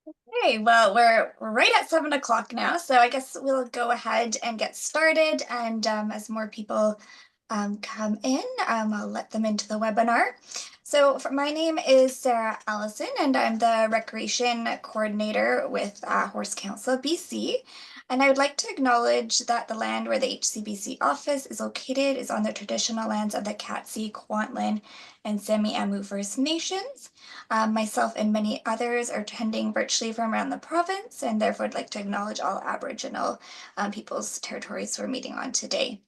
Okay, well, we're right at 7 o'clock now, so I guess we'll go ahead and get started. And as more people come in, I'll let them into the webinar. So my name is Sarah Allison, and I'm the Recreation Coordinator with Horse Council BC. And I would like to acknowledge that the land where the HCBC office is located is on the traditional lands of the Katzie, Kwantlen, and Semi-Amu First Nations. Myself and many others are attending virtually from around the province, and therefore I'd like to acknowledge all Aboriginal people's territories we're meeting on today.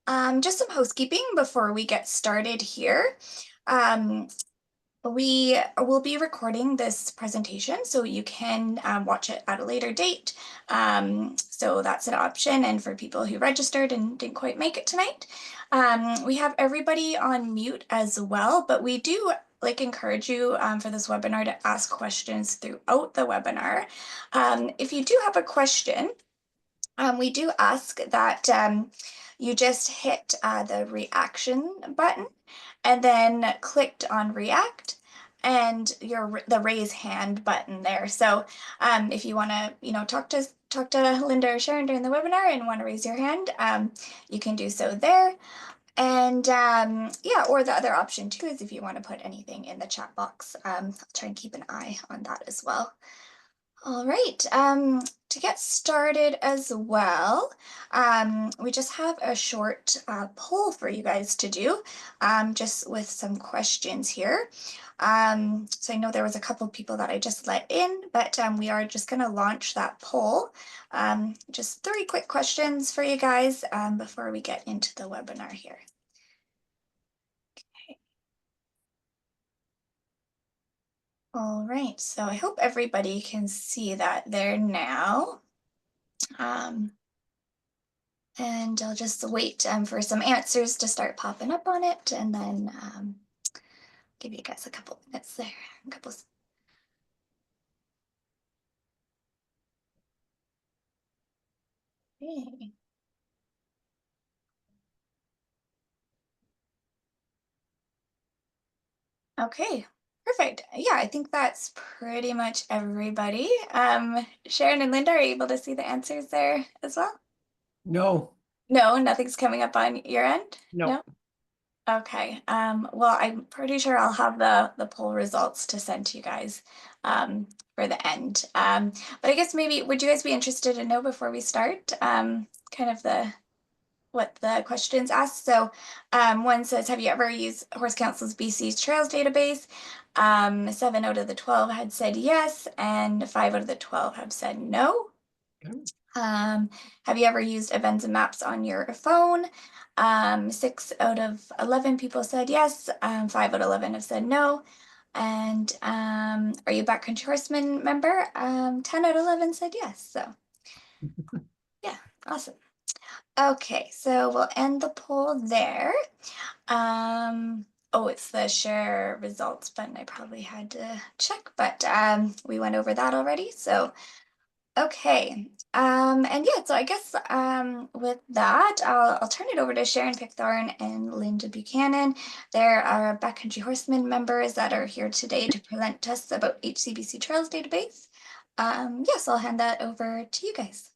Just some housekeeping before we get started here. Um, we will be recording this presentation, so you can watch it at a later date. So that's an option. And for people who registered and didn't quite make it tonight, we have everybody on mute as well, but we do encourage you for this webinar to ask questions throughout the webinar. If you do have a question, we do ask that you just hit the reaction button and then clicked on react and the raise hand button there. So if you want to, talk to Linda or Sharon during the webinar and want to raise your hand, you can do so there. And yeah, or the other option too is if you want to put anything in the chat box. I'll try and keep an eye on that as well. All right, to get started as well, we just have a short poll for you guys to do, just with some questions here. So I know there was a couple of people that I just let in, but we are just going to launch that poll. Just 3 quick questions for you guys before we get into the webinar here. All right, so I hope everybody can see that there now. And I'll just wait for some answers to start popping up on it, and then give you guys a couple minutes there. A couple. Okay. Okay. Perfect. Yeah, I think that's pretty much everybody. Sharon and Linda, are you able to see the answers there as well? No, No, nothing's coming up on your end? no. No? Okay. Well, I'm pretty sure I'll have the poll results to send to you guys for the end. But I guess maybe would you guys be interested to know before we start kind of what the questions ask? So one says, have you ever used Horse Council's BC's Trails database? 7 out of the 12 had said yes, and 5 out of the 12 have said no. Um, have you ever used events and maps on your phone? 6 out of 11 people said yes. 5 out of 11 have said no. And are you a backcountry horseman member? 10 out of 11 said yes. So yeah, awesome. Okay, so we'll end the poll there. Oh, it's the share results button. I probably had to check, but we went over that already. So okay. And yeah, so I guess with that, I'll turn it over to Sharon Pickthorn and Linda Buchanan. There are Backcountry Horsemen members that are here today to present to us about HCBC Trails database. Yes, I'll hand that over to you guys.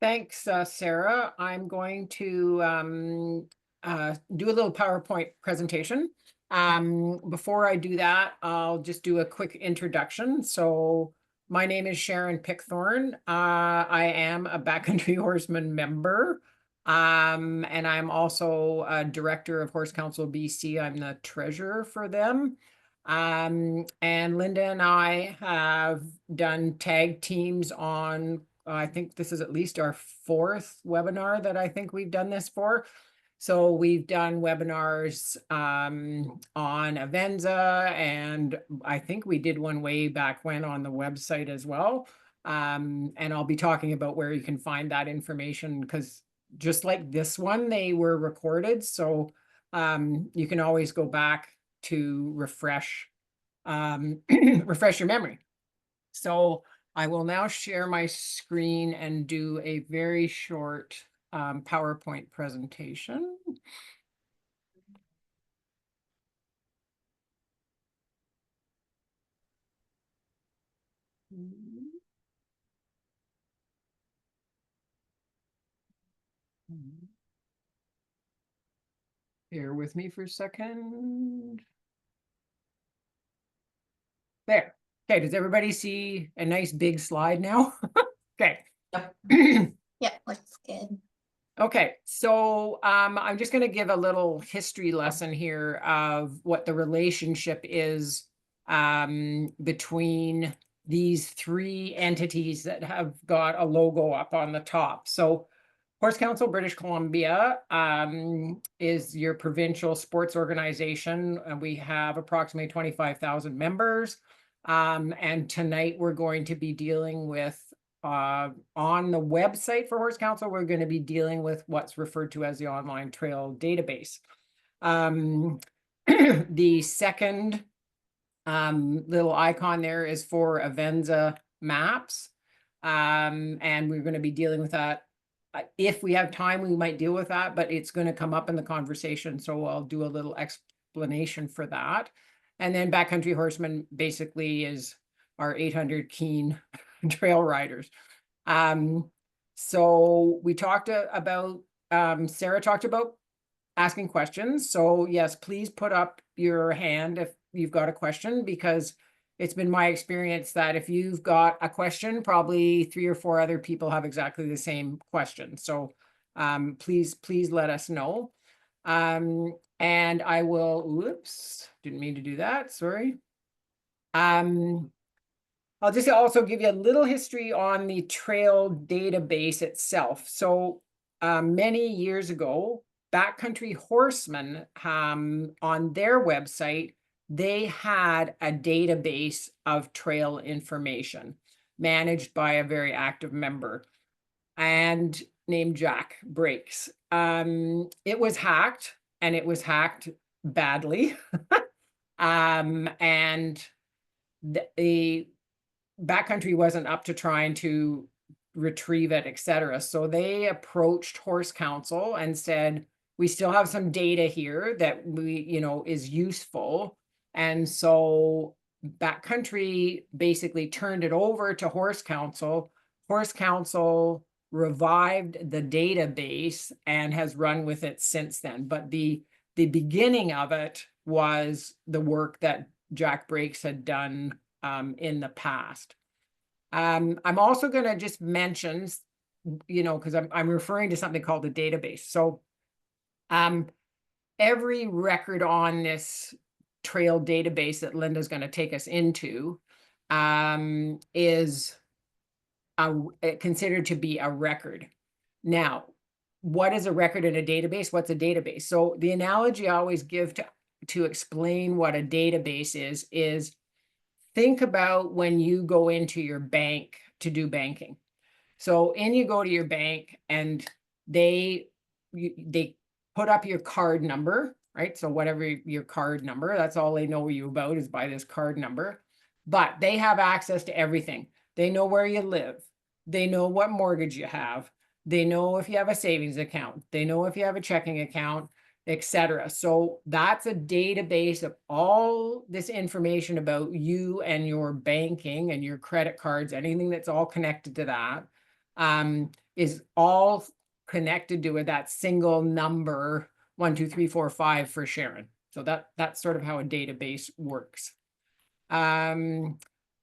Thanks, Sarah. I'm going to do a little PowerPoint presentation. Before I do that, I'll just do a quick introduction. So my name is Sharon Pickthorn. I am a Backcountry Horseman member. And I'm also a director of Horse Council BC. I'm the treasurer for them. And Linda and I have done tag teams on I think this is at least our 4th webinar that I think we've done this for. So we've done webinars on Avenza, and I think we did one way back when on the website as well. And I'll be talking about where you can find that information, because just like this one, they were recorded. So you can always go back to refresh refresh your memory. So I will now share my screen and do a very short PowerPoint presentation. Bear with me for a second. There. Okay, does everybody see a nice big slide now? Okay. Yeah, looks good. Okay, so I'm just going to give a little history lesson here of what the relationship is between these three entities that have got a logo up on the top. So Horse Council British Columbia is your provincial sports organization, and we have approximately 25,000 members. And tonight we're going to be dealing with on the website for Horse Council, we're going to be dealing with what's referred to as the online trail database. The second little icon there is for Avenza maps. And we're going to be dealing with that. If we have time, we might deal with that, but it's going to come up in the conversation. So I'll do a little explanation for that. And then Backcountry Horseman basically is our 800 keen trail riders. So we talked about, Sarah talked about asking questions. So yes, please put up your hand if you've got a question, because it's been my experience that if you've got a question, probably 3 or 4 other people have exactly the same question. So please let us know. And I will, oops, didn't mean to do that, sorry. I'll just also give you a little history on the trail database itself. So many years ago, Backcountry Horsemen on their website, they had a database of trail information managed by a very active member and named Jack Breaks. It was hacked, and it was hacked badly. And the Backcountry wasn't up to trying to retrieve it, etc. So they approached Horse Council and said, we still have some data here that is useful. And so Backcountry basically turned it over to Horse Council. Horse Council revived the database and has run with it since then. But the beginning of it was the work that Jack Breaks had done in the past. I'm also going to just mention, because I'm referring to something called a database. So every record on this trail database that Linda's going to take us into is considered to be a record. Now, what is a record in a database? What's a database? So the analogy I always give to explain what a database is think about when you go into your bank to do banking. So you go to your bank and they put up your card number, right? So whatever your card number, that's all they know you about is by this card number. But they have access to everything. They know where you live. They know what mortgage you have. They know if you have a savings account. They know if you have a checking account, etc. So that's a database of all this information about you and your banking and your credit cards, anything that's all connected to that, is all connected to that single number 1, 2, 3, 4, 5 for Sharon. So that's sort of how a database works. Avenza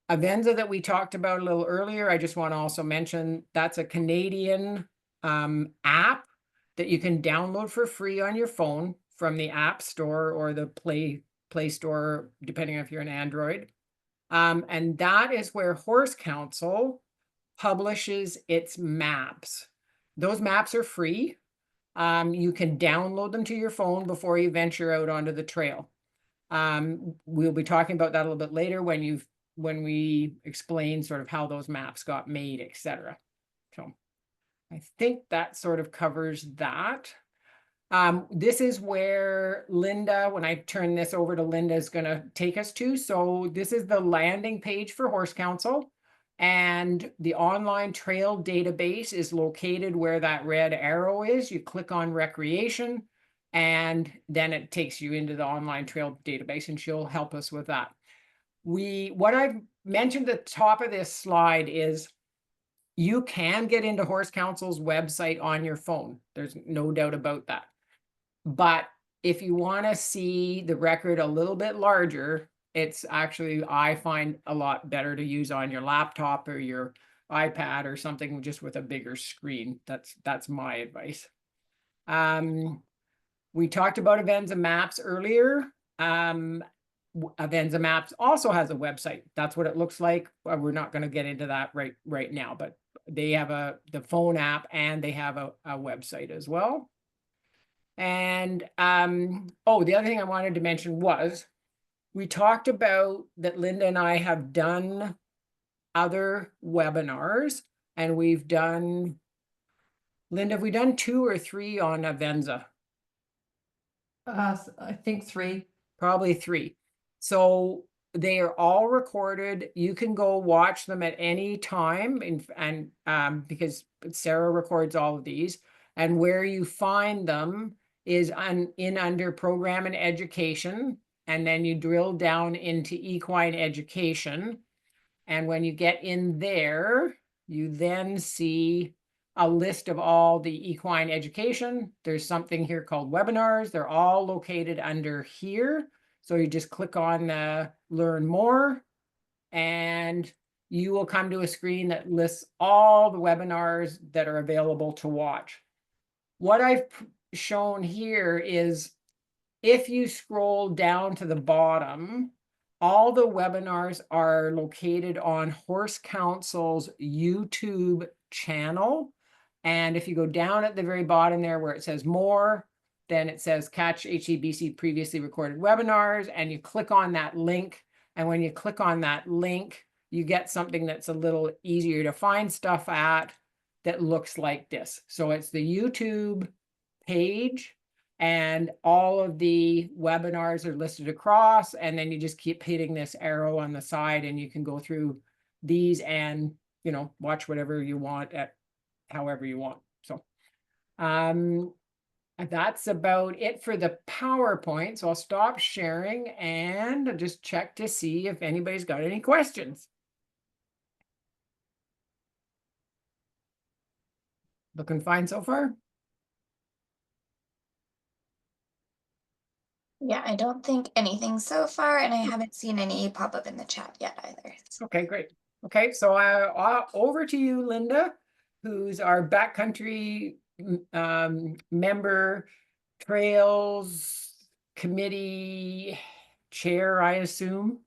that we talked about a little earlier, I just want to also mention that's a Canadian app that you can download for free on your phone from the App Store or the Play Store, depending if you're an Android. And that is where Horse Council publishes its maps. Those maps are free. You can download them to your phone before you venture out onto the trail. We'll be talking about that a little bit later when we explain sort of how those maps got made, etc. So I think that sort of covers that. This is where Linda, when I turn this over to Linda, is going to take us to. So this is the landing page for Horse Council. And the online trail database is located where that red arrow is. You click on recreation, and then it takes you into the online trail database, and she'll help us with that. What I've mentioned at the top of this slide is you can get into Horse Council's website on your phone. There's no doubt about that. But if you want to see the record a little bit larger, it's actually, I find, a lot better to use on your laptop or your iPad or something just with a bigger screen. That's my advice. We talked about Avenza Maps earlier. Avenza Maps also has a website. That's what it looks like. We're not going to get into that right now, but they have the phone app and they have a website as well. And oh, the other thing I wanted to mention was we talked about that Linda and I have done other webinars, and we've done, Linda, have we done 2 or 3 on Avenza? I think 3. Probably 3. So they are all recorded. You can go watch them at any time, and because Sarah records all of these, and where you find them is under program and education, and then you drill down into equine education. And when you get in there, you then see a list of all the equine education. There's something here called webinars. They're all located under here. So you just click on learn more, and you will come to a screen that lists all the webinars that are available to watch. What I've shown here is if you scroll down to the bottom, all the webinars are located on Horse Council's YouTube channel. And if you go down at the very bottom there where it says more, then it says catch HCBC previously recorded webinars, and you click on that link. And when you click on that link, you get something that's a little easier to find stuff at that looks like this. So it's the YouTube page, and all of the webinars are listed across, and then you just keep hitting this arrow on the side and you can go through these and, you know, watch whatever you want at however you want. So that's about it for the PowerPoint. So I'll stop sharing and just check to see if anybody's got any questions. Looking fine so far? Yeah, I don't think anything so far, and I haven't seen any pop up in the chat yet either. Okay, great. Okay, so over to you, Linda, who's our backcountry member, trails committee chair, I assume,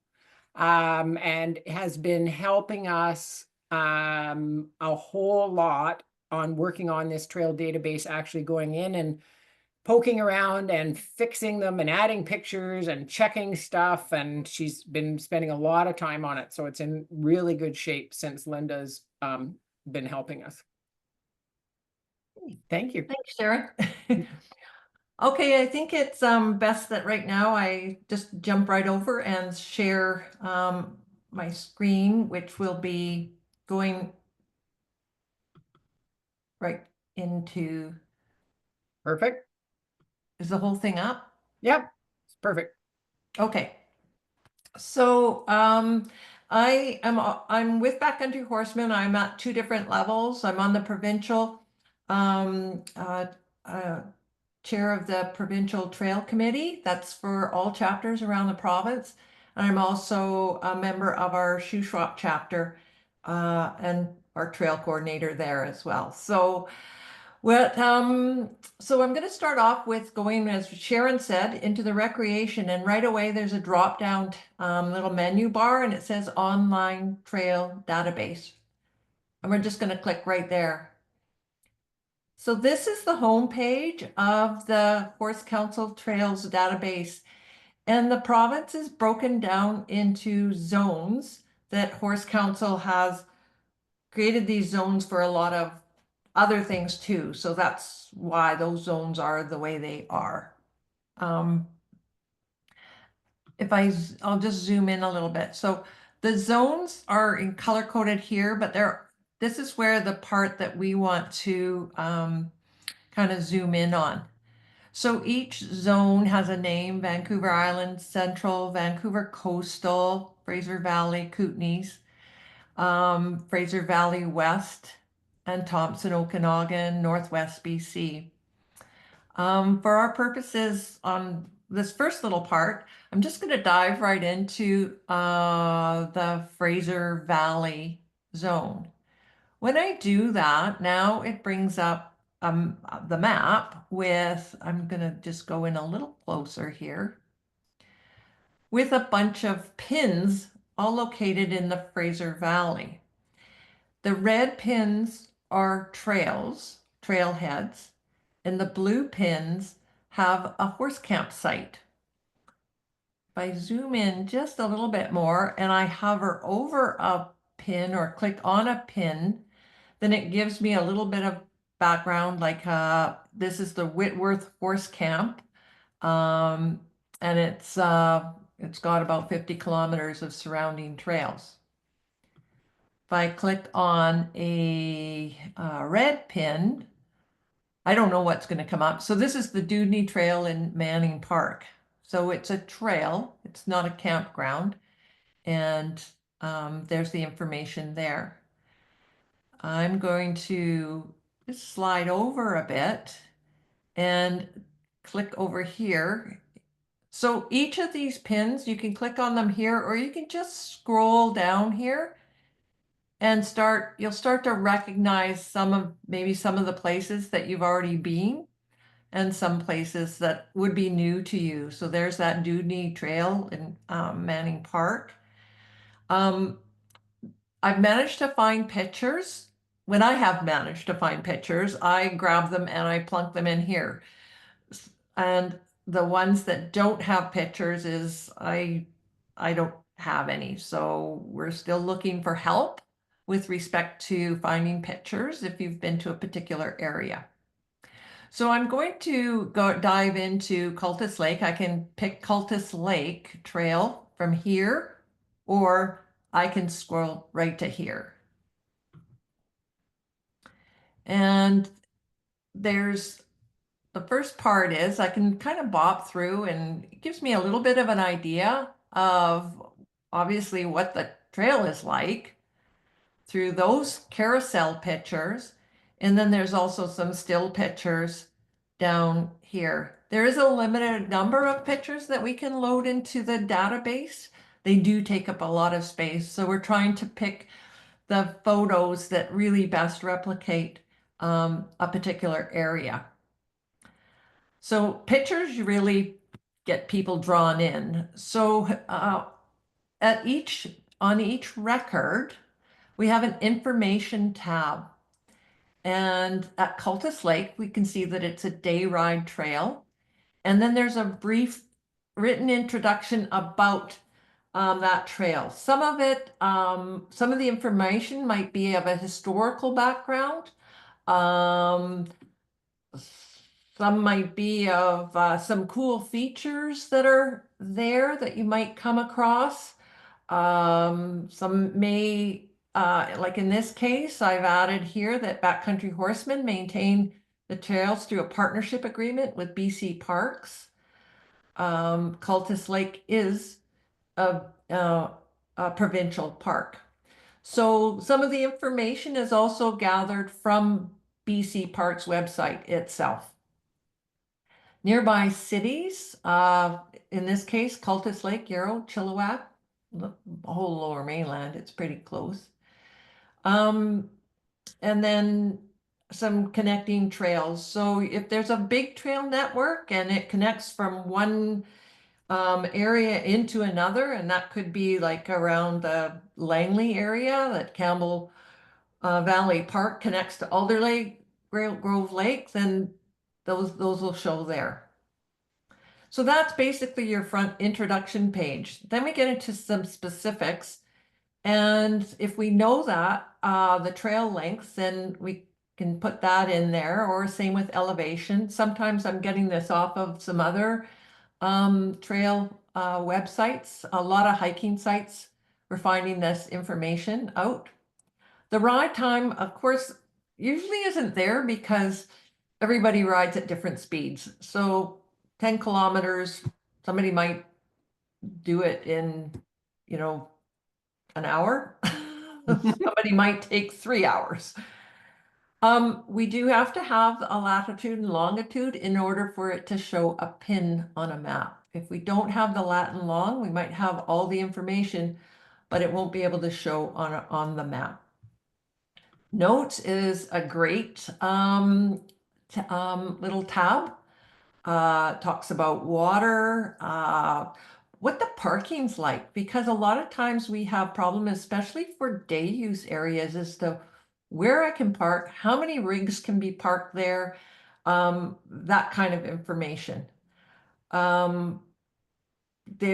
and has been helping us a whole lot on working on this trail database, actually going in and poking around and fixing them and adding pictures and checking stuff. And she's been spending a lot of time on it. So it's in really good shape since Linda's been helping us. Thank you. Thanks, Sharon. Okay, I think it's best that right now I just jump right over and share my screen, which will be going right into. Perfect. Is the whole thing up? Yep, it's perfect. Okay. So I'm with Backcountry Horsemen. I'm at 2 different levels. I'm on the provincial chair of the provincial trail committee. That's for all chapters around the province. And I'm also a member of our Shuswap chapter and our trail coordinator there as well. So so I'm going to start off with going, as Sharon said, into the recreation, and right away there's a drop down little menu bar, and it says online trail database. And we're just going to click right there. So this is the home page of the Horse Council Trails database. And the province is broken down into zones that Horse Council has created these zones for a lot of other things too. So that's why those zones are the way they are. I'll just zoom in a little bit. So the zones are in color coded here, but this is where the part that we want to kind of zoom in on. So each zone has a name: Vancouver Island Central, Vancouver Coastal, Fraser Valley, Kootenays, Fraser Valley West, and Thompson, Okanagan, Northwest BC. For our purposes on this first little part, I'm just going to dive right into the Fraser Valley zone. When I do that, now it brings up the map with, I'm going to just go in a little closer here, with a bunch of pins all located in the Fraser Valley. The red pins are trails, trailheads, and the blue pins have a horse campsite. If I zoom in just a little bit more and I hover over a pin or click on a pin, then it gives me a little bit of background, like this is the Whitworth Horse Camp, and it's got about 50 kilometers of surrounding trails. If I click on a red pin, I don't know what's going to come up. So this is the Dewdney Trail in Manning Park. So it's a trail, it's not a campground, and there's the information there. I'm going to just slide over a bit and click over here. So each of these pins, you can click on them here, or you can just scroll down here and you'll start to recognize maybe some of the places that you've already been and some places that would be new to you. So there's that Dewdney Trail in Manning Park. I've managed to find pictures. When I have managed to find pictures, I grab them and I plunk them in here. And the ones that don't have pictures is I don't have any. So we're still looking for help with respect to finding pictures if you've been to a particular area. So I'm going to dive into Cultus Lake. I can pick Cultus Lake Trail from here, or I can scroll right to here. And there's the first part is I can kind of bop through, and it gives me a little bit of an idea of obviously what the trail is like through those carousel pictures. And then there's also some still pictures down here. There is a limited number of pictures that we can load into the database. They do take up a lot of space. So we're trying to pick the photos that really best replicate a particular area. So pictures really get people drawn in. So on each record, we have an information tab. And at Cultus Lake, we can see that it's a day ride trail. And then there's a brief written introduction about that trail. Some of the information might be of a historical background. Some might be of some cool features that are there that you might come across. Some may, like in this case, I've added here that Backcountry Horsemen maintain the trails through a partnership agreement with BC Parks. Cultus Lake is a provincial park. So some of the information is also gathered from BC Parks website itself. Nearby cities, in this case, Cultus Lake, Yarrow, Chilliwack, the whole lower mainland, it's pretty close. And then some connecting trails. So if there's a big trail network and it connects from one area into another, and that could be like around the Langley area, that Campbell Valley Park connects to Alder Lake, Grove Lake, then those will show there. So that's basically your front introduction page. Then we get into some specifics. And if we know that, the trail length, then we can put that in there, or same with elevation. Sometimes I'm getting this off of some other trail websites. A lot of hiking sites, we're finding this information out. The ride time, of course, usually isn't there because everybody rides at different speeds. So 10 kilometers, somebody might do it in, you know, an hour. Somebody might take 3 hours. We do have to have a latitude and longitude in order for it to show a pin on a map. If we don't have the lat and long, we might have all the information, but it won't be able to show on the map. Notes is a great little tab. Talks about water, what the parking's like, because a lot of times we have problem, especially for day use areas, as to where I can park, how many rigs can be parked there, that kind of information. There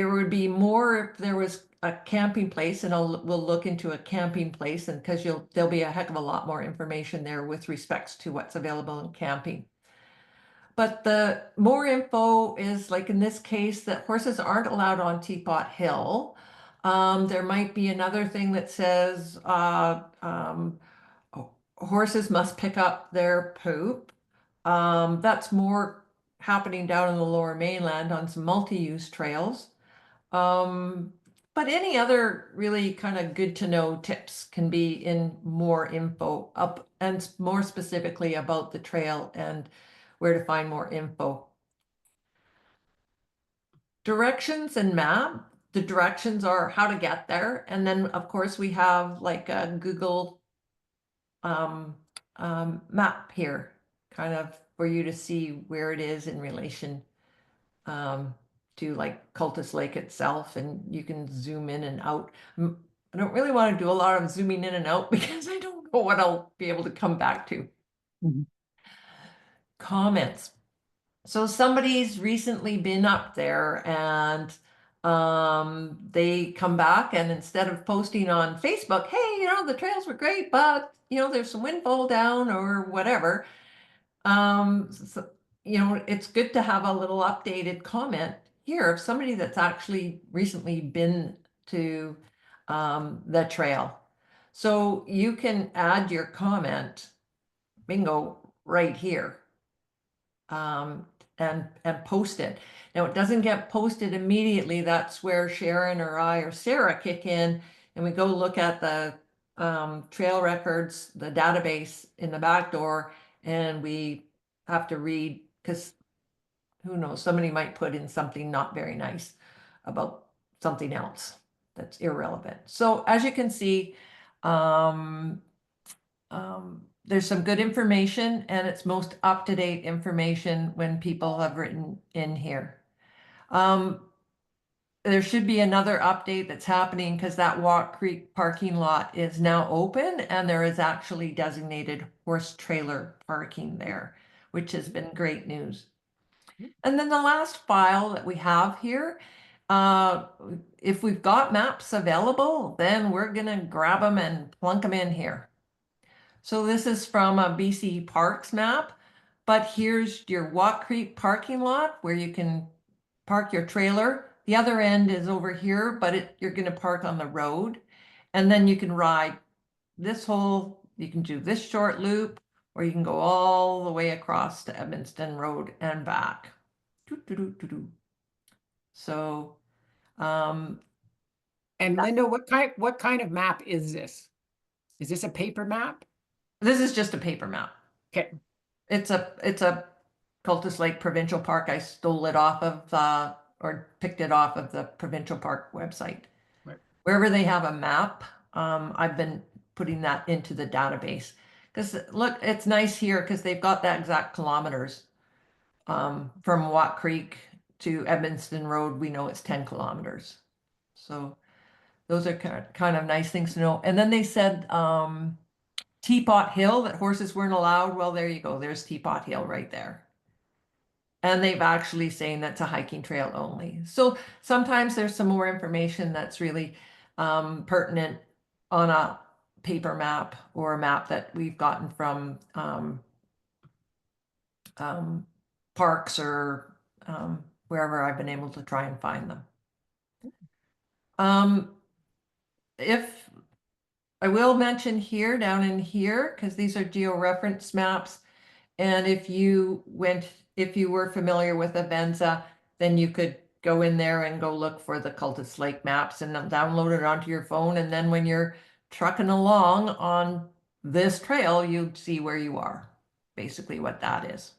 would be more if there was a camping place, and we'll look into a camping place, and because there'll be a heck of a lot more information there with respects to what's available in camping. But the more info is, like in this case, that horses aren't allowed on Teapot Hill. There might be another thing that says horses must pick up their poop. That's more happening down in the lower mainland on some multi-use trails. But any other really kind of good to know tips can be in more info up, and more specifically about the trail and where to find more info. Directions and map. The directions are how to get there. And then of course we have like a Google map here, kind of for you to see where it is in relation to like Cultus Lake itself, and you can zoom in and out. I don't really want to do a lot of zooming in and out because I don't know what I'll be able to come back to. Comments. So somebody's recently been up there, and they come back, and instead of posting on Facebook, hey, you know, the trails were great, but you know, there's some windfall down or whatever. So, you know, it's good to have a little updated comment here of somebody that's actually recently been to the trail. So you can add your comment, bingo, right here, and post it. Now it doesn't get posted immediately. That's where Sharon or I or Sarah kick in, and we go look at the trail records, the database in the back door, and we have to read, because who knows, somebody might put in something not very nice about something else that's irrelevant. So as you can see, there's some good information, and it's most up-to-date information when people have written in here. There should be another update that's happening because that Walk Creek parking lot is now open, and there is actually designated horse trailer parking there, which has been great news. And then the last file that we have here, if we've got maps available, then we're gonna grab them and plunk them in here. So this is from a BC Parks map, but here's your Walk Creek parking lot where you can park your trailer. The other end is over here, but you're going to park on the road, and then you can ride this whole, you can do this short loop, or you can go all the way across to Evanston Road and back. So, And Linda, what kind of map is this? Is this a paper map? this is just a paper map. Okay. It's a Cultus Lake Provincial Park. I stole it off of or picked it off of the Provincial Park website. Right. Wherever they have a map, I've been putting that into the database. Because look, it's nice here because they've got that exact kilometers. From Walk Creek to Evanston Road, we know it's 10 kilometers. So those are kind of nice things to know. And then they said Teapot Hill, that horses weren't allowed. Well, there you go. There's Teapot Hill right there. And they've actually saying that's a hiking trail only. So sometimes there's some more information that's really pertinent on a paper map or a map that we've gotten from parks or wherever I've been able to try and find them. If I will mention here, down in here, because these are georeference maps, And if you were familiar with Avenza, then you could go in there and go look for the Cultus Lake maps and then download it onto your phone. And then when you're trucking along on this trail, you'd see where you are, basically what that is.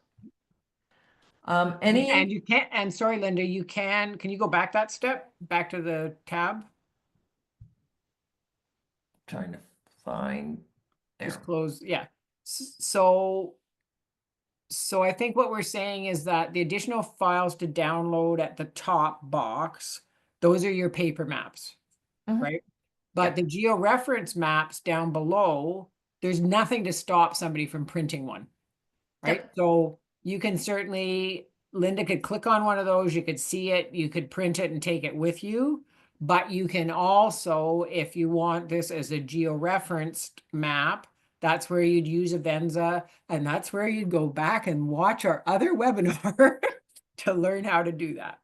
And you can't, and sorry, Linda, can you go back that step, back to the tab? Trying to find there. Just close, yeah. So I think what we're saying is that the additional files to download at the top box, those are your paper maps, Mhm. right? But the georeference maps down below, there's nothing to stop somebody from printing one, right? Yep. So you can certainly, Linda could click on one of those, you could see it, you could print it and take it with you. But you can also, if you want this as a georeferenced map, that's where you'd use Avenza, and that's where you'd go back and watch our other webinar to learn how to do that.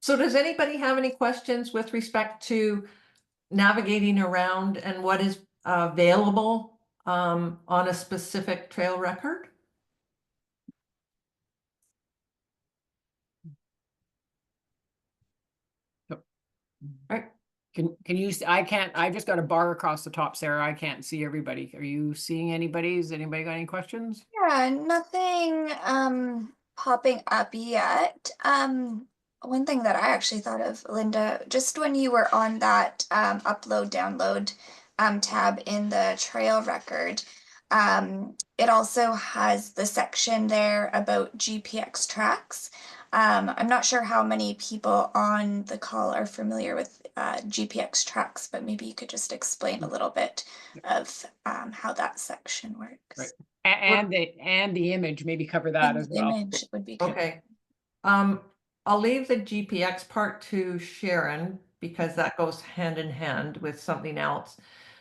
So does anybody have any questions with respect to navigating around and what is available on a specific trail record? Right. Can you, I just got a bar across the top, Sarah. I can't see everybody. Are you seeing anybody? Has anybody got any questions? Yeah, nothing popping up yet. One thing that I actually thought of, Linda, just when you were on that upload download tab in the trail record, it also has the section there about GPX tracks. I'm not sure how many people on the call are familiar with GPX tracks, but maybe you could just explain a little bit of how that section works. Right. And the image, maybe cover that And as the well. image would be good. Okay. I'll leave the GPX part to Sharon because that goes hand in hand with something else.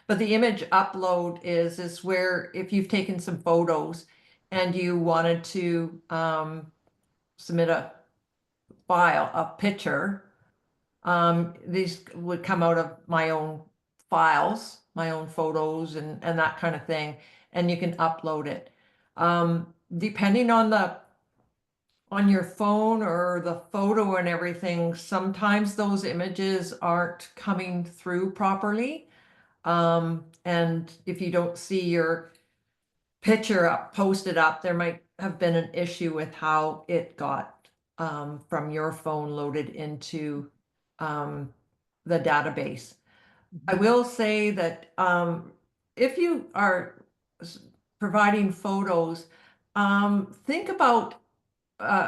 But the image upload is where if you've taken some photos and you wanted to submit a file, a picture, these would come out of my own files, my own photos and that kind of thing, and you can upload it. Depending on your phone or the photo and everything, sometimes those images aren't coming through properly. And if you don't see your picture posted up, there might have been an issue with how it got from your phone loaded into the database. I will say that if you are providing photos, think about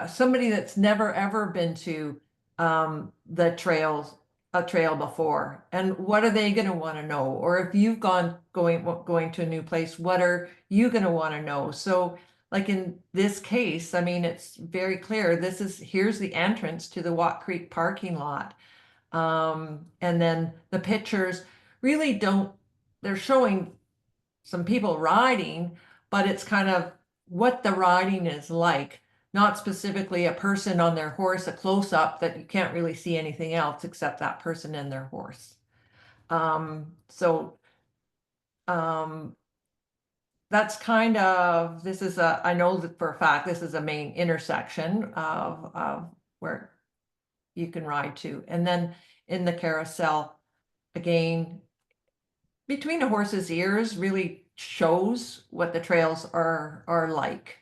somebody that's never ever been to a trail before, and what are they going to want to know? Or if you've going to a new place, what are you going to want to know? So like in this case, I mean, it's very clear, here's the entrance to the Watt Creek parking lot. And then the pictures really they're showing some people riding, but it's kind of what the riding is like, not specifically a person on their horse, a close up that you can't really see anything else except that person and their horse. That's kind of, I know that for a fact, this is a main intersection of where you can ride to. And then in the carousel, again, between a horse's ears really shows what the trails are like,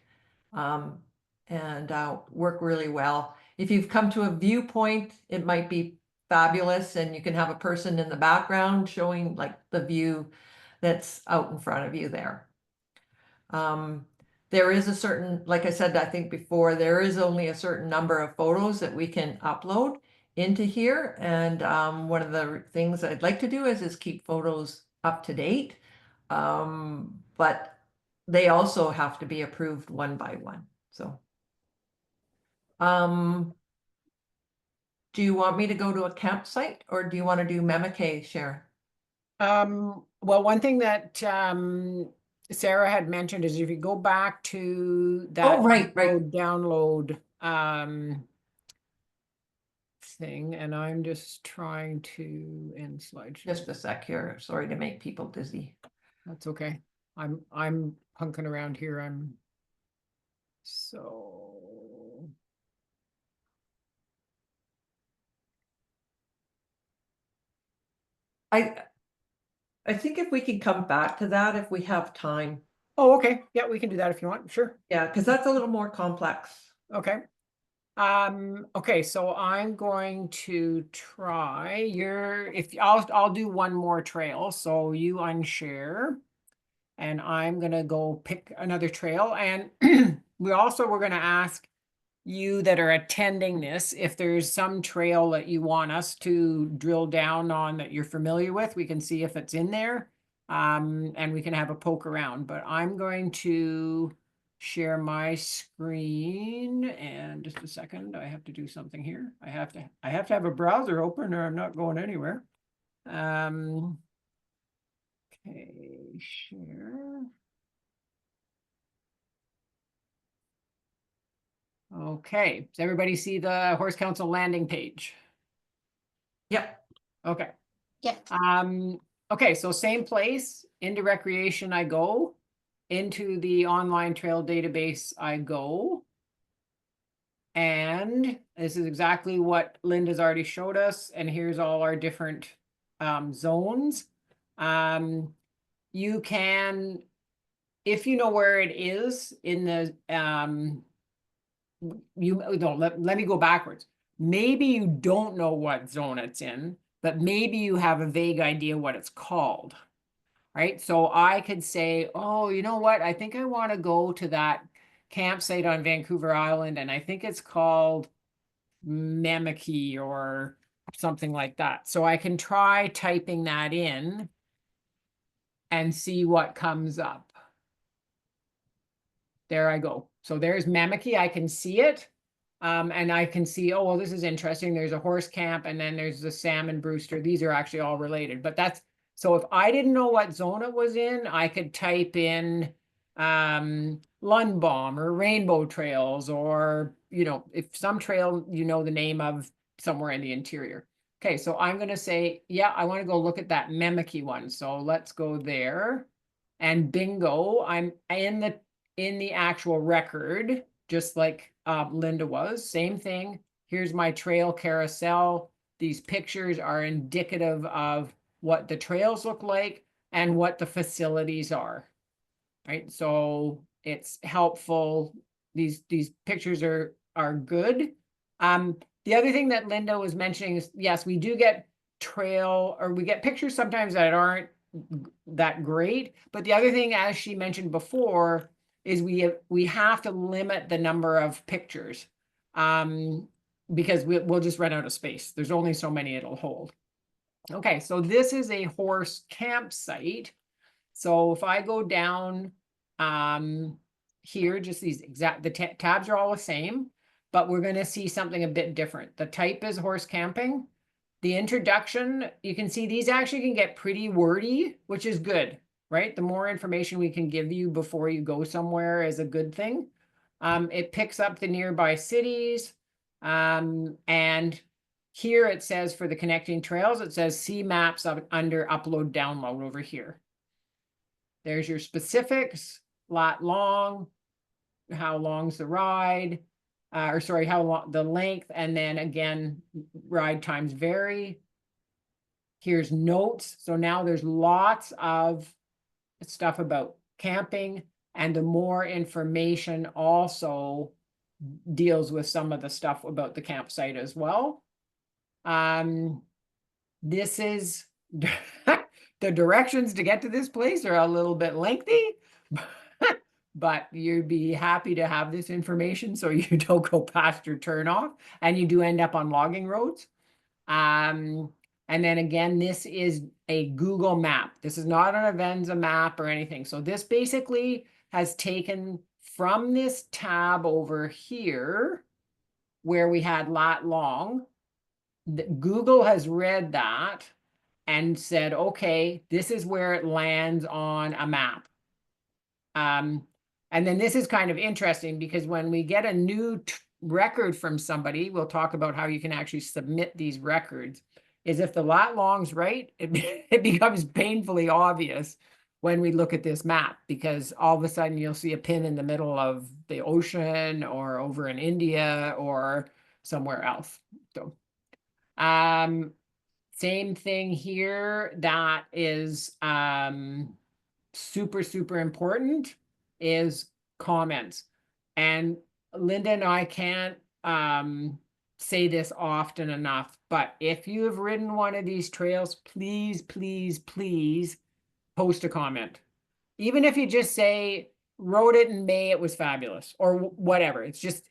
and work really well. If you've come to a viewpoint, it might be fabulous, and you can have a person in the background showing like the view that's out in front of you there. There is a certain, like I said, I think before, there is only a certain number of photos that we can upload into here. And one of the things I'd like to do is keep photos up to date. But they also have to be approved one by one. So do you want me to go to a campsite or do you want to do Memeke, Sharon? Well, one thing that Sarah had mentioned is if you go back to that right. download thing, and I'm just trying to slideshow. Just a sec here. Sorry to make people dizzy. That's okay. I'm punking around here. So. I think if we can come back to that if we have time. Oh, okay. Yeah, we can do that if you want. Sure. Yeah, because that's a little more complex. Okay. Okay, so I'm going to try I'll do one more trail. So you unshare and I'm gonna go pick another trail. And we're gonna ask you that are attending this, if there's some trail that you want us to drill down on that you're familiar with, we can see if it's in there. And we can have a poke around, but I'm going to share my screen, and just a second, I have to do something here. I have to have a browser open or I'm not going anywhere. Okay, share. Okay, does everybody see the Horse Council landing page? Yep. Okay. Yes. Okay, so same place, into recreation I go, into the online trail database I go. And this is exactly what Linda's already showed us. And here's all our different zones. You can, if you know where it is in the, let me go backwards. Maybe you don't know what zone it's in, but maybe you have a vague idea what it's called. Right? So I could say, oh, you know what? I think I want to go to that campsite on Vancouver Island, and I think it's called Mamaki or something like that. So I can try typing that in and see what comes up. There I go. So there's Mamaki. I can see it. And I can see, oh, well, this is interesting. There's a horse camp, and then there's the salmon Brewster. These are actually all related, but that's, so if I didn't know what zone it was in, I could type in Lundbaum or Rainbow Trails, or, you know, if some trail, you know, the name of somewhere in the interior. Okay, so I'm going to say, yeah, I want to go look at that Mamaki one. So let's go there, and bingo, I'm in the actual record, just like Linda was. Same thing. Here's my trail carousel. These pictures are indicative of what the trails look like and what the facilities are. Right. So it's helpful. These pictures are good. The other thing that Linda was mentioning is, yes, we do get we get pictures sometimes that aren't that great. But the other thing, as she mentioned before, is we have to limit the number of pictures, because we'll just run out of space. There's only so many it'll hold. Okay, so this is a horse campsite. So if I go down here, just these the tabs are all the same, but we're going to see something a bit different. The type is horse camping. The introduction, you can see these actually can get pretty wordy, which is good, right? The more information we can give you before you go somewhere is a good thing. It picks up the nearby cities. And here it says for the connecting trails, it says see maps under upload download over here. There's your specifics, lot long, how long's the ride, or sorry, how long the length, and then again, ride times vary. Here's notes. So now there's lots of stuff about camping, and the more information also deals with some of the stuff about the campsite as well. This is the directions to get to this place are a little bit lengthy, but you'd be happy to have this information so you don't go past your turnoff and you do end up on logging roads. And then again, this is a Google map. This is not an Avenza map or anything. So this basically has taken from this tab over here where we had lat long, Google has read that and said, okay, this is where it lands on a map. And then this is kind of interesting because when we get a new record from somebody, we'll talk about how you can actually submit these records, is if the lat long's right, it becomes painfully obvious when we look at this map, because all of a sudden you'll see a pin in the middle of the ocean or over in India or somewhere else. So, same thing here. That is, super, super important is comments. And Linda and I can't, say this often enough, but if you have ridden one of these trails, please, please, please post a comment. Even if you just say, rode it in May, it was fabulous, or whatever. It's just,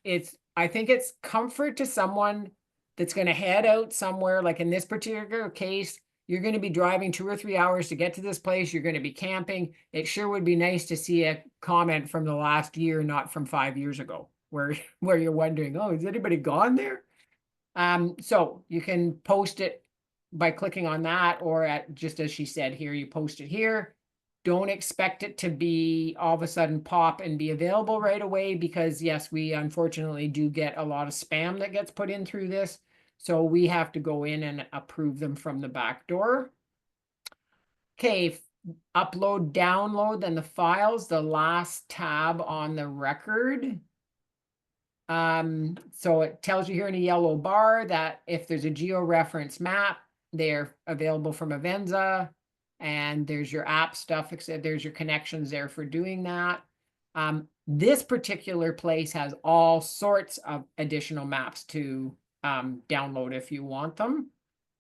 I think it's comfort to someone that's going to head out somewhere, like in this particular case, you're going to be driving 2 or 3 hours to get to this place. You're going to be camping. It sure would be nice to see a comment from the last year, not from 5 years ago, where you're wondering, oh, has anybody gone there? So you can post it by clicking on that, or at, just as she said here, you post it here. Don't expect it to be all of a sudden pop and be available right away, because yes, we unfortunately do get a lot of spam that gets put in through this. So we have to go in and approve them from the back door. Okay, upload, download, then the files, the last tab on the record. So it tells you here in a yellow bar that if there's a georeference map, they're available from Avenza, and there's your app stuff, except there's your connections there for doing that. This particular place has all sorts of additional maps to download if you want them.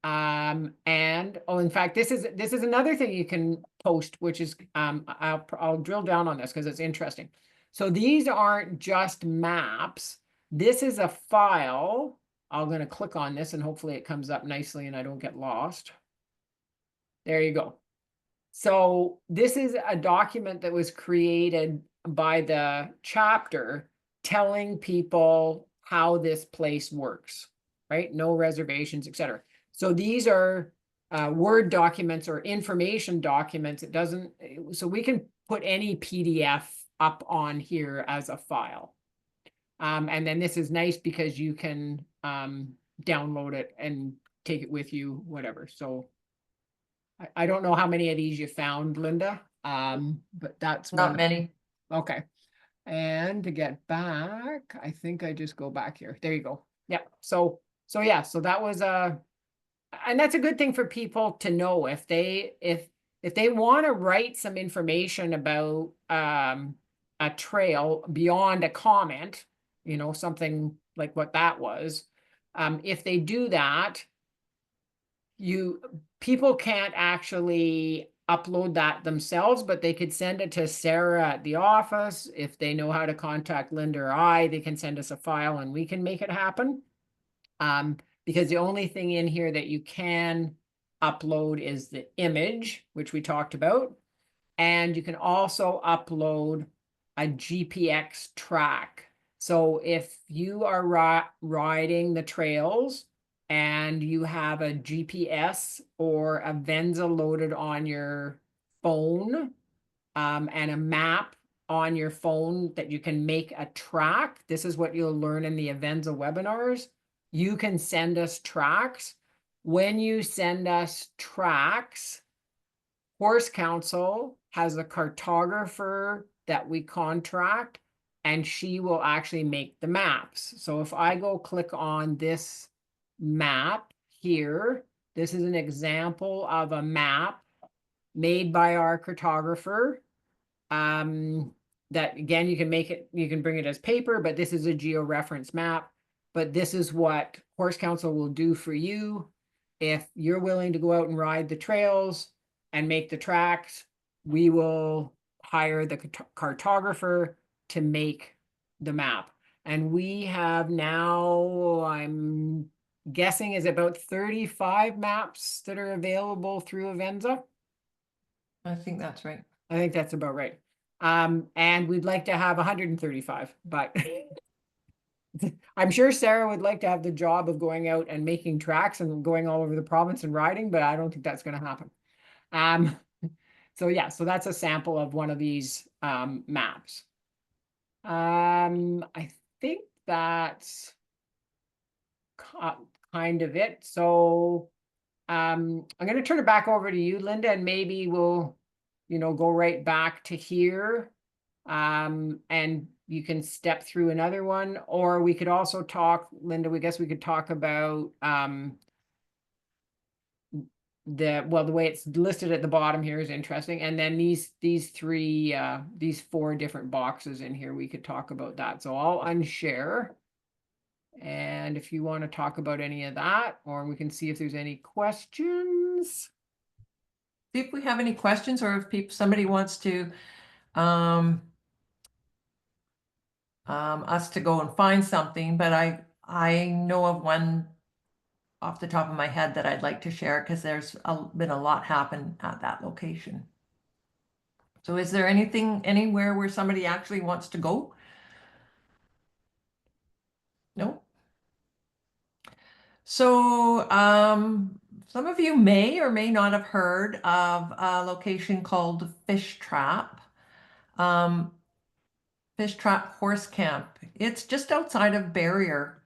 And oh, in fact, this is another thing you can post, which is I'll drill down on this because it's interesting. So these aren't just maps. This is a file. I'm going to click on this and hopefully it comes up nicely and I don't get lost. There you go. So this is a document that was created by the chapter telling people how this place works, right? No reservations, etc. So these are Word documents or information documents. It doesn't, so we can put any PDF up on here as a file. And then this is nice because you can download it and take it with you, whatever. So I don't know how many of these you found, Linda, but that's Not one. many. Okay. And to get back, I think I just go back here. There you go. Yeah. So yeah, so that was and that's a good thing for people to know if they want to write some information about a trail beyond a comment, you know, something like what that was. If they do that, people can't actually upload that themselves, but they could send it to Sarah at the office. If they know how to contact Linda or I, they can send us a file and we can make it happen. Because the only thing in here that you can upload is the image, which we talked about. And you can also upload a GPX track. So if you are riding the trails and you have a GPS or a Venza loaded on your phone, and a map on your phone that you can make a track, this is what you'll learn in the Avenza webinars. You can send us tracks. When you send us tracks, Horse Council has a cartographer that we contract, and she will actually make the maps. So if I go click on this map here, this is an example of a map made by our cartographer. That again, you can make it, you can bring it as paper, but this is a georeference map. But this is what Horse Council will do for you. If you're willing to go out and ride the trails and make the tracks, we will hire the cartographer to make the map. And we have now, I'm guessing, is about 35 maps that are available through Avenza. I think that's right. I think that's about right. And we'd like to have 135, but I'm sure Sarah would like to have the job of going out and making tracks and going all over the province and riding, but I don't think that's going to happen. So yeah, so that's a sample of one of these maps. I think that's kind of it. So I'm going to turn it back over to you, Linda, and maybe we'll go right back to here. And you can step through another one, or we could also talk, Linda, we guess we could talk about, the way it's listed at the bottom here is interesting. And then these three, these 4 different boxes in here, we could talk about that. So I'll unshare. And if you want to talk about any of that, or we can see if there's any questions. See if we have any questions, or if somebody wants to us to go and find something, but I know of one off the top of my head that I'd like to share, because there's been a lot happen at that location. So is there anything anywhere where somebody actually wants to go? No? So some of you may or may not have heard of a location called Fish Trap. Fish Trap Horse Camp. It's just outside of Barrier.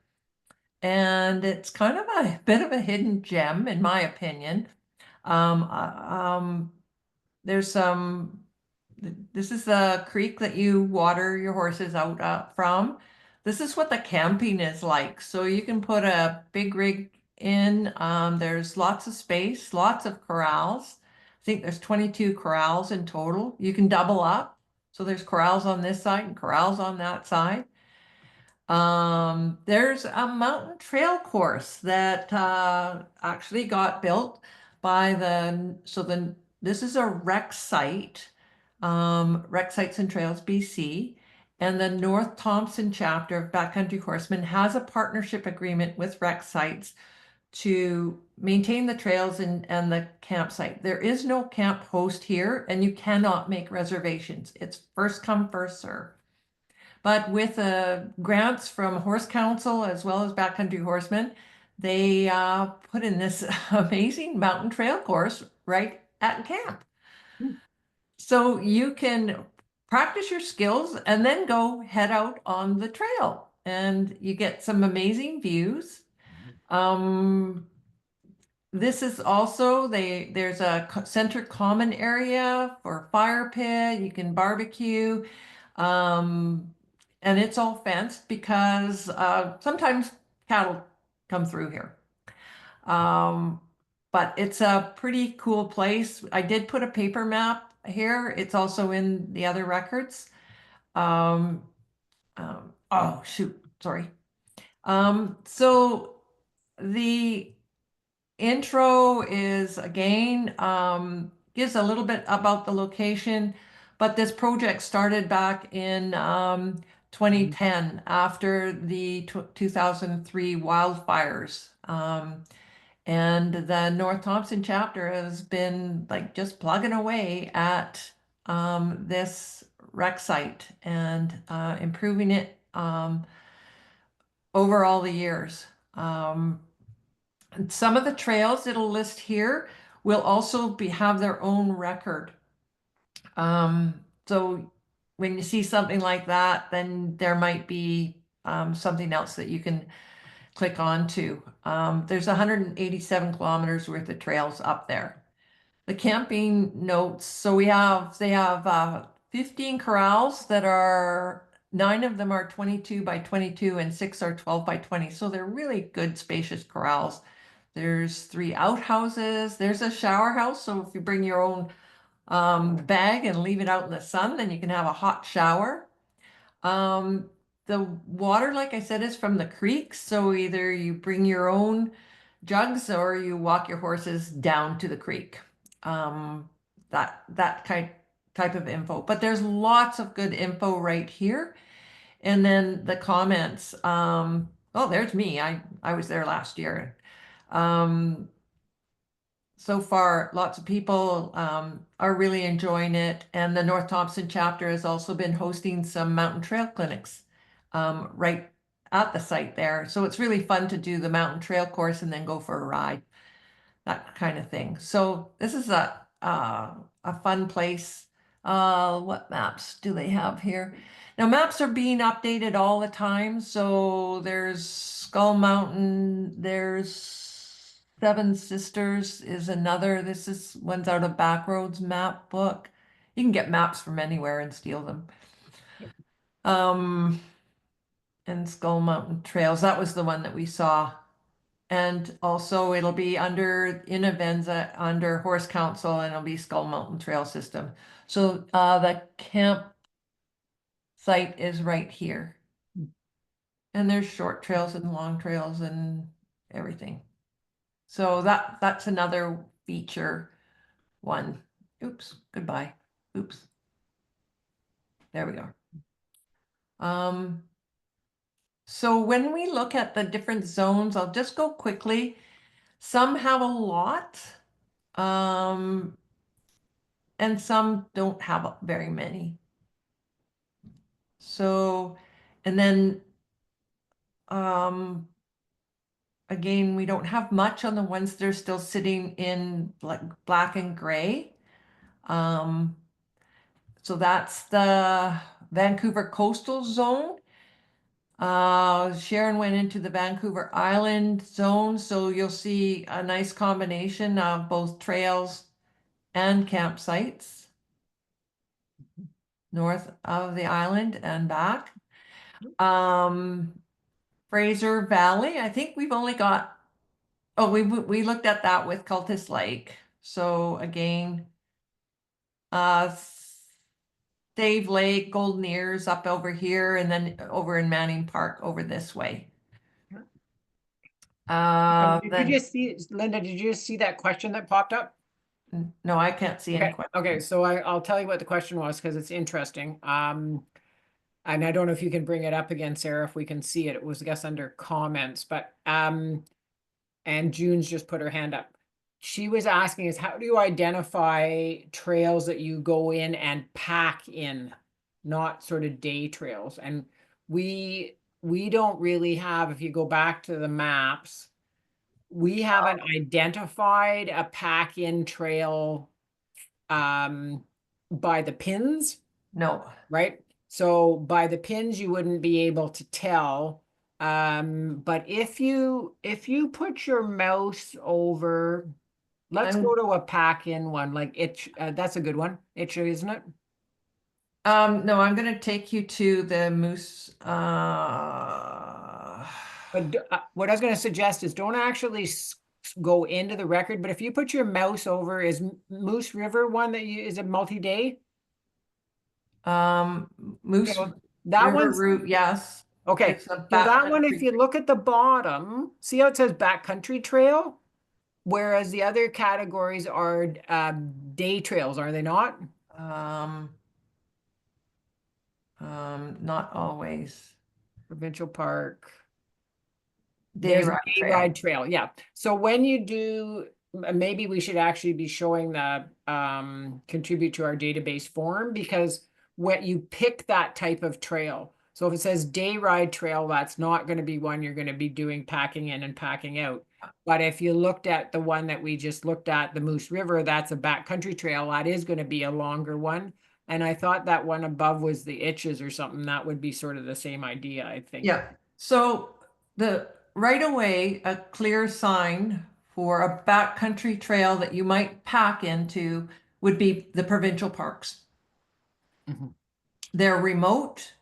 And it's kind of a bit of a hidden gem, in my opinion. There's this is the creek that you water your horses out from. This is what the camping is like. So you can put a big rig in. There's lots of space, lots of corrals. I think there's 22 corrals in total. You can double up. So there's corrals on this side and corrals on that side. There's a mountain trail course that actually got built by this is a rec site, Rec Sites and Trails BC, and the North Thompson chapter of Backcountry Horsemen has a partnership agreement with Rec Sites to maintain the trails and the campsite. There is no camp host here, and you cannot make reservations. It's first come, first serve. But with grants from Horse Council as well as Backcountry Horsemen, they put in this amazing mountain trail course right at camp. So you can practice your skills and then go head out on the trail, and you get some amazing views. This is also, there's a center common area for fire pit. You can barbecue. And it's all fenced because sometimes cattle come through here. But it's a pretty cool place. I did put a paper map here. It's also in the other records. Oh, shoot, sorry. So the intro is, again, gives a little bit about the location, but this project started back in 2010 after the 2003 wildfires. And the North Thompson chapter has been like just plugging away at this rec site and improving it over all the years. And some of the trails it'll list here will also have their own record. So when you see something like that, then there might be something else that you can click on to. There's 187 kilometers worth of trails up there. The camping notes, so they have 15 corrals that are, 9 of them are 22 by 22 and 6 are 12 by 20. So they're really good, spacious corrals. There's 3 outhouses. There's a shower house. So if you bring your own bag and leave it out in the sun, then you can have a hot shower. The water, like I said, is from the creek. So either you bring your own jugs or you walk your horses down to the creek. That type of info. But there's lots of good info right here. And then the comments. Oh, there's me. I was there last year. So far, lots of people are really enjoying it. And the North Thompson chapter has also been hosting some mountain trail clinics right at the site there. So it's really fun to do the mountain trail course and then go for a ride, that kind of thing. So this is a fun place. What maps do they have here? Now, maps are being updated all the time. So there's Skull Mountain, there's Seven Sisters is another. This is one's out of Backroads map book. You can get maps from anywhere and steal them. And Skull Mountain Trails, that was the one that we saw. And also it'll be under, in Avenza, under Horse Council, and it'll be Skull Mountain Trail System. So the camp site is right here. And there's short trails and long trails and everything. So that's another feature one. Oops, goodbye. Oops. There we go. So when we look at the different zones, I'll just go quickly. Some have a lot, and some don't have very many. So, and then, again, we don't have much on the ones that are still sitting in black and gray. So that's the Vancouver coastal zone. Sharon went into the Vancouver Island zone, so you'll see a nice combination of both trails and campsites north of the island and back. Fraser Valley, I think we've only got, oh, we looked at that with Cultus Lake. So again, Dave Lake, Golden Ears up over here, and then over in Manning Park over this way. Did you just see, Linda, did you just see that question that popped up? No, I can't see any Okay, questions. okay, so I'll tell you what the question was because it's interesting. And I don't know if you can bring it up again, Sarah, if we can see it. It was, I guess, under comments, but and June's just put her hand up. She was asking is how do you identify trails that you go in and pack in, not sort of day trails? And we don't really have, if you go back to the maps, we haven't identified a pack in trail by the pins, No. right? So by the pins you wouldn't be able to tell. But if you put your mouse over, let's go to a pack in one, like it, that's a good one. It sure, isn't it? No, I'm gonna take you to the Moose. But what I was going to suggest is don't actually go into the record, but if you put your mouse over, is Moose River one that you, is it multi-day? Moose That River one's route, yes. okay. It's a So that one, if backcountry. you look at the bottom, see how it says backcountry trail? Whereas the other categories are day trails, are they not? Not always. Provincial park. Day There's a ride day trail. ride trail, yeah. So when you do, maybe we should actually be showing the contribute to our database form, because when you pick that type of trail, so if it says day ride trail, that's not going to be one you're going to be doing packing in and packing out. But if you looked at the one that we just looked at, the Moose River, that's a backcountry trail. That is going to be a longer one. And I thought that one above was the Itches or something. That would be sort of the same idea, I think. Yeah. So the right away, a clear sign for a backcountry trail that you might pack into would be the provincial parks. Mhm. They're remote.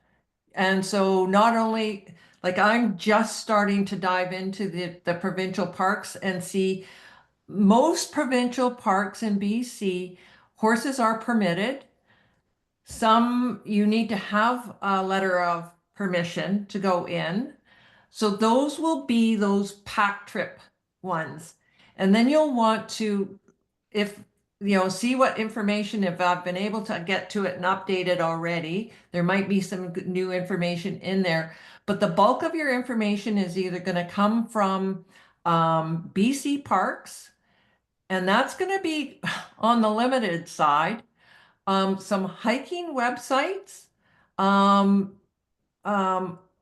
And so not only, like I'm just starting to dive into the provincial parks and see most provincial parks in BC, horses are permitted. Some you need to have a letter of permission to go in. So those will be those pack trip ones. And then you'll want to, if see what information, if I've been able to get to it and update it already, there might be some new information in there. But the bulk of your information is either going to come from BC Parks, and that's going to be on the limited side. Some hiking websites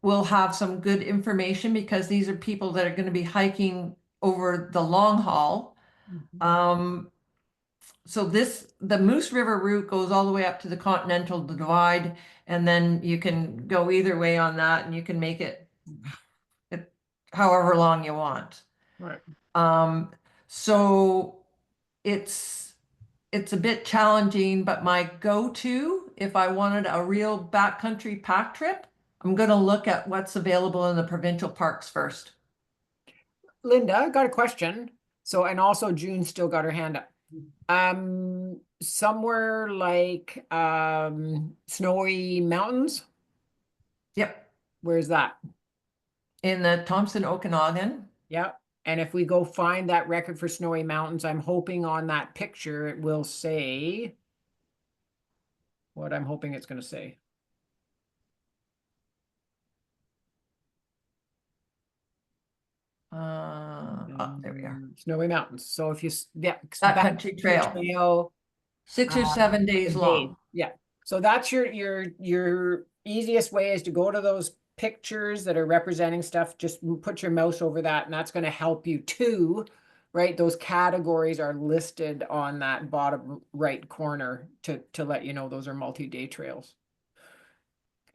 will have some good information because these are people that are going to be hiking over the long haul. So the Moose River route goes all the way up to the Continental Divide, and then you can go either way on that, and you can make it however long you want. Right. So it's it's a bit challenging, but my go-to, if I wanted a real backcountry pack trip, I'm going to look at what's available in the provincial parks first. Linda, I got a question. So, and also June still got her hand up. Somewhere like Snowy Mountains, Yep, where's that? in the Thompson Okanagan. Yeah. And if we go find that record for Snowy Mountains, I'm hoping on that picture it will say what I'm hoping it's going to say. Oh, there we are. Snowy Mountains. So if you, yeah, Backcountry trail, trail, 6 or 7 days days. long. Yeah. So that's your easiest way is to go to those pictures that are representing stuff. Just put your mouse over that, and that's going to help you too, right? Those categories are listed on that bottom right corner to let you know those are multi-day trails.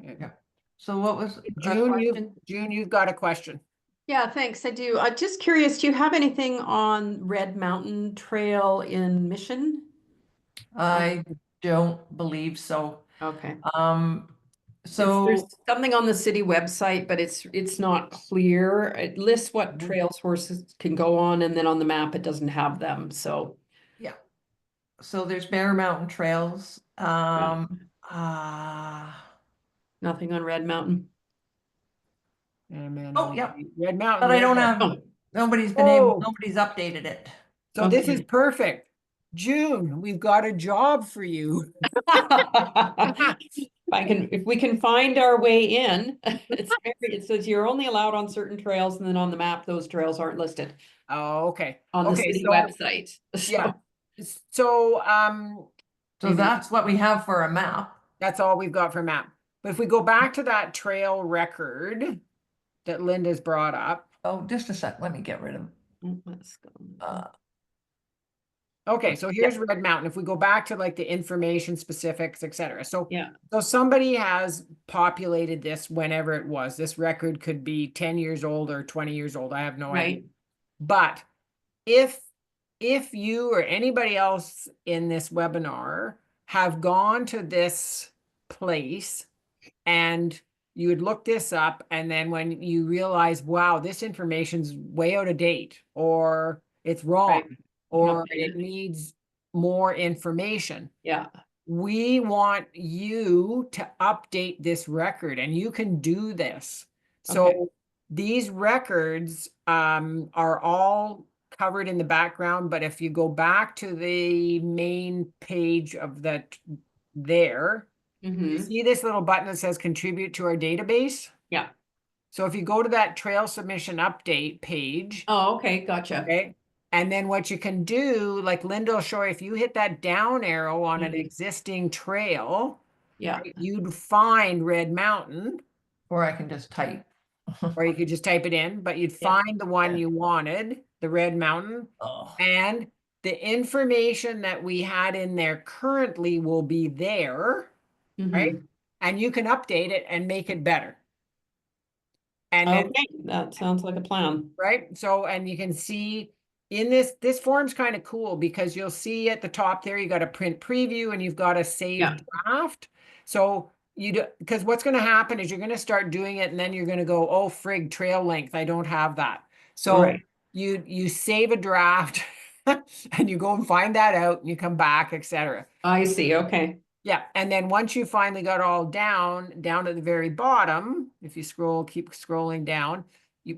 Okay. Yeah. So what was a June, question? you've got a question. Yeah, thanks. I do. I'm just curious, do you have anything on Red Mountain Trail in Mission? I don't believe so. Okay. So There's something on the city website, but it's not clear. It lists what trails horses can go on, and then on the map it doesn't have them. So yeah. So there's Bear Mountain Trails. nothing on Red Mountain. And then Oh, yeah. Red Mountain. But I don't have, Oh. nobody's updated it. So this is Okay. perfect. June, we've got a job for you. If we can find our way in, it says you're only allowed on certain trails, and then on the map, those trails aren't listed Oh, okay. on the Okay, city so website. yeah. So So maybe that's what we have for a map. that's all we've got for map. But if we go back to that trail record that Linda's brought up. Oh, just a sec. Let me get rid of. let's go. Okay, so here's Red Mountain. If we go back to like the information specifics, etc. So Yeah. so somebody has populated this whenever it was. This record could be 10 years old or 20 years old. I have no idea. Right. But if you or anybody else in this webinar have gone to this place and you would look this up, and then when you realize, wow, this information's way out of date, or it's wrong, Right. or Okay. it needs more information, Yeah. we want you to update this record, and you can do this. So Okay. these records are all covered in the background, but if you go back to the main page of that there, you Mhm. see this little button that says contribute to our database? Yeah. So if you go to that trail submission update page, Oh, okay, gotcha. okay, and then what you can do, like Linda will show you, if you hit that down arrow on an Mhm. existing trail, Yeah. right, you'd find Red Mountain, Or I can just type. or you could just type it in, but you'd Yeah. find the one you wanted, the Red Mountain, Oh. and the information that we had in there currently will be there, right? Mhm. And you can update it and make it better. And then, Okay, that sounds like a plan. right? So, and you can see in this form's kind of cool because you'll see at the top there, you got a print preview and you've got a save Yeah. draft. So you do, because what's going to happen is you're going to start doing it and then you're going to go, oh, frig, trail length, I don't have that. So Right. you save a draft and you go and find that out and you come back, etc. I see, okay. Yeah, and then once you finally got all down at the very bottom, if you scroll, keep scrolling down,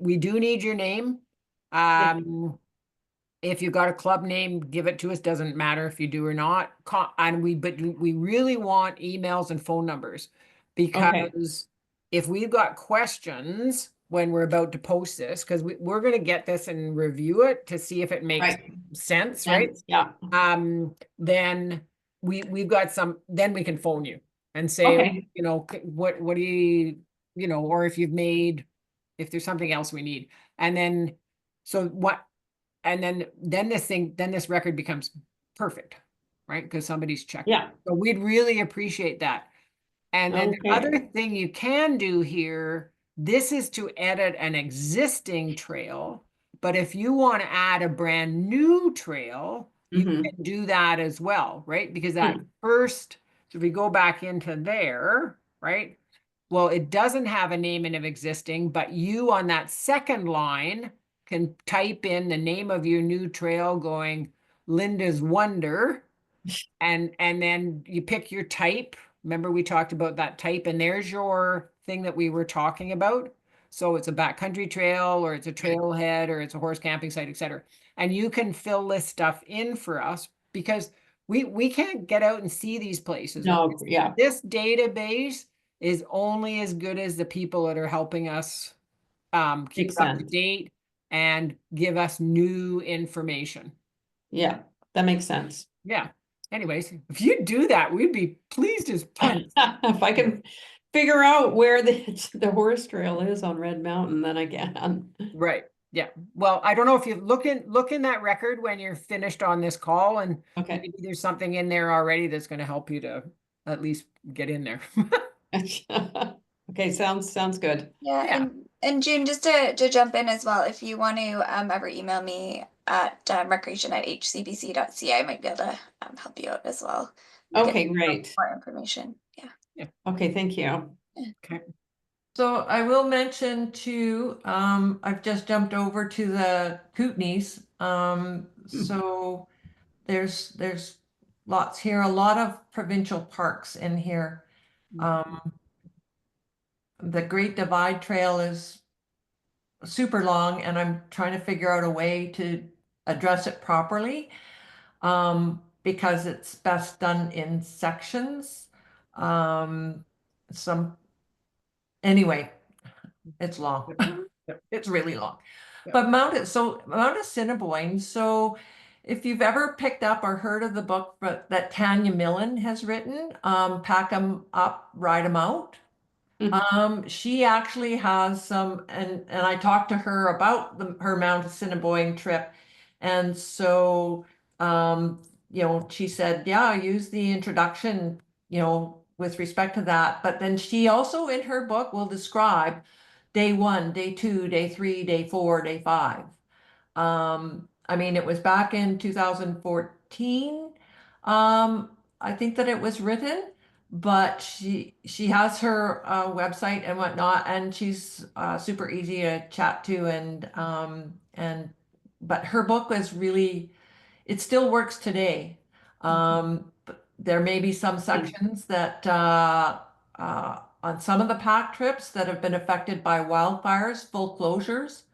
we do need your name. Yeah. If you got a club name, give it to us. Doesn't matter if you do or not. But we really want emails and phone numbers, because if we've got questions when we're about to post this, because we're going to get this and review it to see if it makes Right. sense, right? And, yeah, Then we've got then we can phone you and say, okay, you know, what do you know, or if if there's something else we need. And then, so what, and then this record becomes perfect, right? Because somebody's checked. yeah, So we'd really appreciate that. And then the other okay, thing you can do here, this is to edit an existing trail. But if you want to add a brand new trail, you Mhm. can do that as well, right? Because that first, so if we go back into there, right? Well, it doesn't have a name and of existing, but you on that second line can type in the name of your new trail going Linda's Wonder, and then you pick your type. Remember we talked about that type, and there's your thing that we were talking about. So it's a backcountry trail, or it's a trailhead, or it's a horse camping site, etc. And you can fill this stuff in for us because we can't get out and see these places. Like No, yeah, this database is only as good as the people that are helping us keep makes up to sense. date and give us new information. Yeah, that makes sense. Yeah. Anyways, if you do that, we'd be pleased as punch. If I can figure out where the horse trail is on Red Mountain, then I can. Right. Yeah. Well, I don't know if you look in that record when you're finished on this call, and Okay. maybe there's something in there already that's going to help you to at least get in there. Okay, sounds good. Yeah, Yeah. and June, just to jump in as well, if you want to ever email me at recreation@hcbc.ca, I might be able to help you out as well. Okay, Get great. more information. Yeah. Okay, thank you. Okay. So I will mention too, I've just jumped over to the Kootenays. So there's lots here, a lot of provincial parks in here. The Great Divide Trail is super long, and I'm trying to figure out a way to address it properly, because it's best done in sections. Some Anyway, it's long. Yep. It's really long. Yep. But Mount Assiniboine, so if you've ever picked up or heard of the book that Tanya Millen has written, Pack 'em Up, Ride 'em Out. She actually has some, and I talked to her about her Mount Assiniboine trip, and so she said, yeah, use the introduction, with respect to that. But then she also in her book will describe day 1, day 2, day 3, day 4, day 5. I mean, it was back in 2014. I think that it was written, but she has her website and whatnot, and she's super easy to chat to, and but her book was really, it still works today. But there may be some sections that on some of the pack trips that have been affected by wildfires, full closures.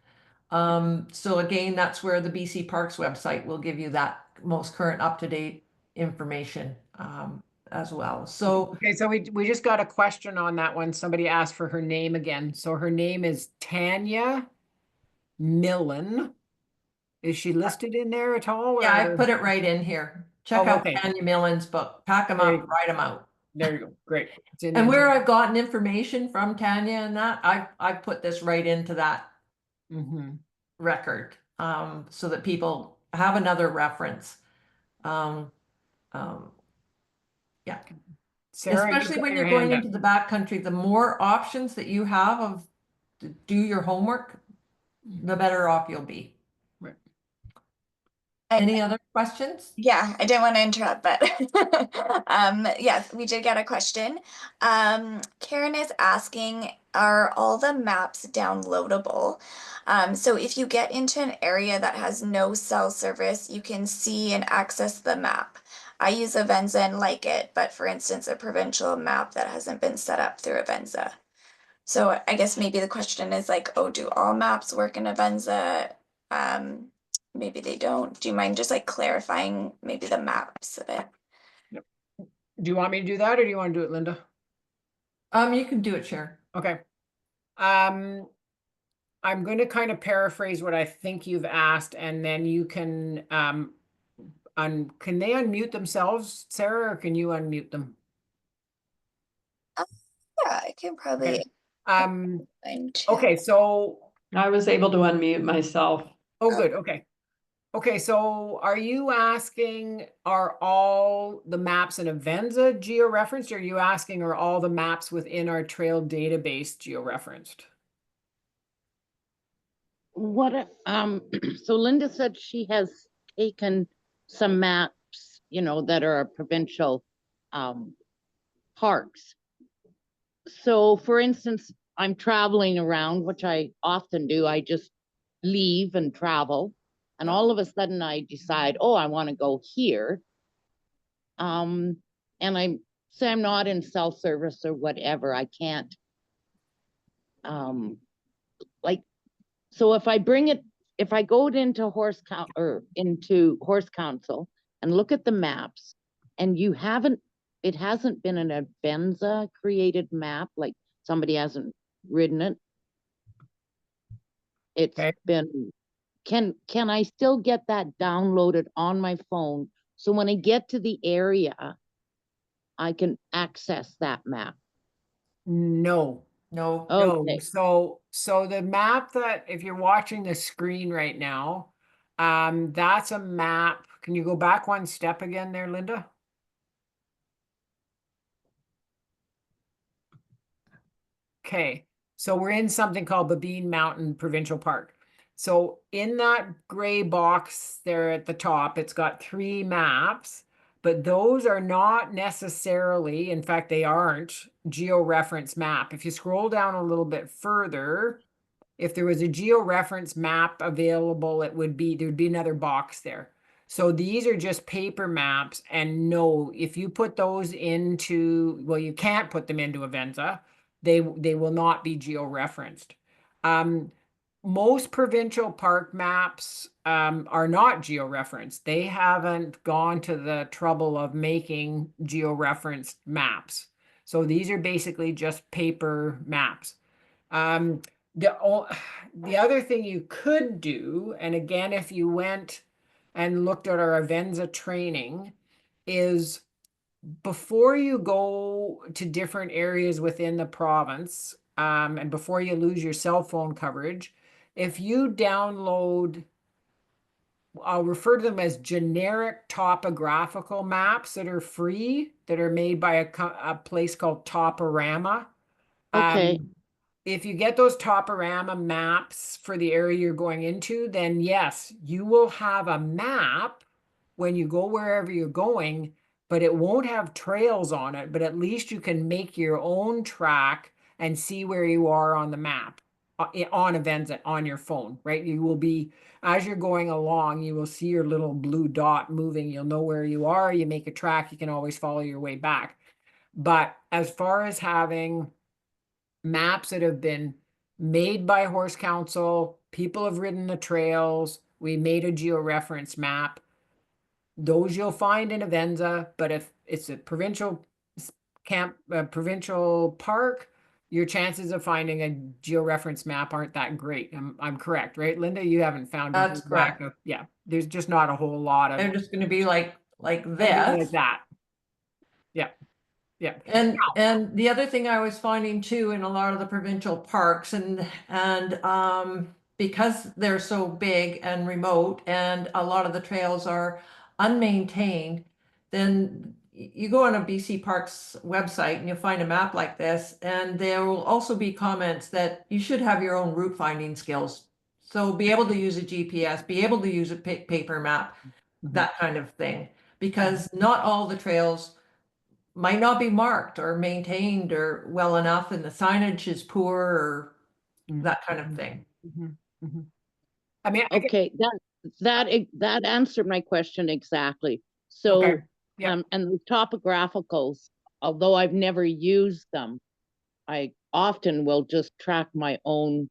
So again, that's where the BC Parks website will give you that most current up-to-date information as well. So Okay, so we just got a question on that one. Somebody asked for her name again. So her name is Tanya Millen. Is she listed in there at all? yeah, I Or? put it right in here. Check Oh, out okay. Tanya Millen's book, Pack 'em There Up, you go. Write 'em Out. There you go. Great. It's in And there. where I've gotten information from Tanya and that, I've put this right into that record, so that people have another reference. Yeah. Sarah, you've Especially got when your you're going hand up. into the backcountry, the more options that you have of to do your homework, the better off you'll be. Right. Any other questions? Yeah, I didn't want to interrupt, but yes, we did get a question. Karen is asking, are all the maps downloadable? So if you get into an area that has no cell service, you can see and access the map. I use Avenza and like it, but for instance, a provincial map that hasn't been set up through Avenza. So I guess maybe the question is like, oh, do all maps work in Avenza? Maybe they don't. Do you mind just like clarifying maybe the maps a bit? Do you want me to do that, or do you want to do it, Linda? You can do it, Sharon. Okay. I'm going to kind of paraphrase what I think you've asked, and then you can can they unmute themselves, Sarah, or can you unmute them? Yeah, I can probably Okay. Um, find chat. okay, so I was able to unmute myself. oh good, okay. Okay, so are you asking, are all the maps in Avenza georeferenced, or are you asking, are all the maps within our trail database georeferenced? What, so Linda said she has taken some maps, you know, that are provincial parks. So for instance, I'm traveling around, which I often do. I just leave and travel. And all of a sudden I decide, oh, I want to go here. And I say I'm not in self-service or whatever. I can't, like, so if I bring it, if I go into Horse Council and look at the maps, and it hasn't been an Avenza created map, like somebody hasn't ridden it. It's Okay. been, can I still get that downloaded on my phone? So when I get to the area, I can access that map. No. No. No, Okay, so the map that, if you're watching the screen right now, that's a map. Can you go back one step again there, Linda? Okay, so we're in something called Babine Mountain Provincial Park. So in that gray box there at the top, it's got 3 maps, but those are not necessarily, in fact, they aren't geo-reference map. If you scroll down a little bit further, if there was a geo-reference map available, there'd be another box there. So these are just paper maps, and no, if you put those into, well, you can't put them into Avenza. They will not be geo-referenced. Most provincial park maps are not geo-referenced. They haven't gone to the trouble of making geo-referenced maps. So these are basically just paper maps. The other thing you could do, and again, if you went and looked at our Avenza training, is before you go to different areas within the province, and before you lose your cell phone coverage, if you download, I'll refer to them as generic topographical maps that are free, that are made by a place called Toporama. okay, If you get those Toporama maps for the area you're going into, then yes, you will have a map when you go wherever you're going, but it won't have trails on it, but at least you can make your own track and see where you are on the map, on Avenza, on your phone, right? You will be, as you're going along, you will see your little blue dot moving. You'll know where you are. You make a track, you can always follow your way back. But as far as having maps that have been made by Horse Council, people have ridden the trails, we made a geo-reference map. Those you'll find in Avenza, but if it's a provincial provincial park, your chances of finding a geo-reference map aren't that great. I'm correct, right, Linda? You haven't found a That's whole whack correct. of, yeah, there's just not a whole lot of They're just going to be like something this. like that. Yeah, yeah. And the other thing I was finding too in a lot of the provincial parks and because they're so big and remote and a lot of the trails are unmaintained, then you go on a BC Parks website and you'll find a map like this, and there will also be comments that you should have your own route finding skills. So be able to use a GPS, be able to use a paper map, that kind of thing, because not all the trails might not be marked or maintained or well enough, and the signage is poor or that kind of thing. I mean, okay. That answered my question exactly. So, okay. Yeah. and the topographicals, although I've never used them, I often will just track my own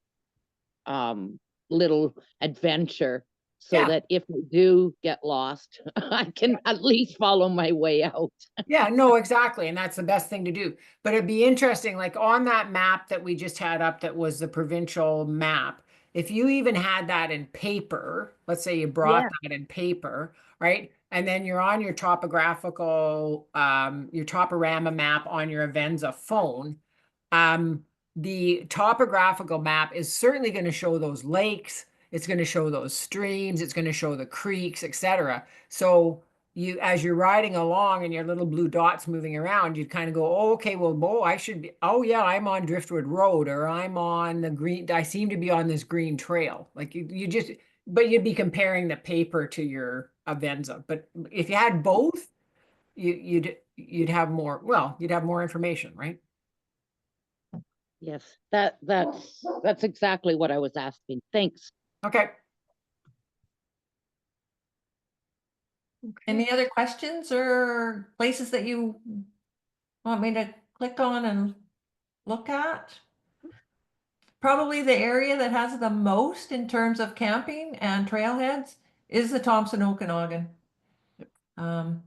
little adventure so Yeah. that if I do get lost, I can at least follow my way out. Yeah, no, exactly. And that's the best thing to do. But it'd be interesting, like on that map that we just had up, that was the provincial map. If you even had that in paper, let's say you brought that in paper, right? And then you're on your topographical, your Toporama map on your Avenza phone. The topographical map is certainly going to show those lakes. It's going to show those streams. It's going to show the creeks, etc. So you, as you're riding along and your little blue dots moving around, you'd kind of go, oh, okay, well, I should be, oh yeah, I'm on Driftwood Road, or I'm on the green, I seem to be on this green trail. Like you just, but you'd be comparing the paper to your Avenza. But if you had both, you'd have more, well, you'd have more information, right? Yes, that's exactly what I was asking. Thanks. Okay. Any other questions or places that you want me to click on and look at? Probably the area that has the most in terms of camping and trailheads is the Thompson Okanagan. Um,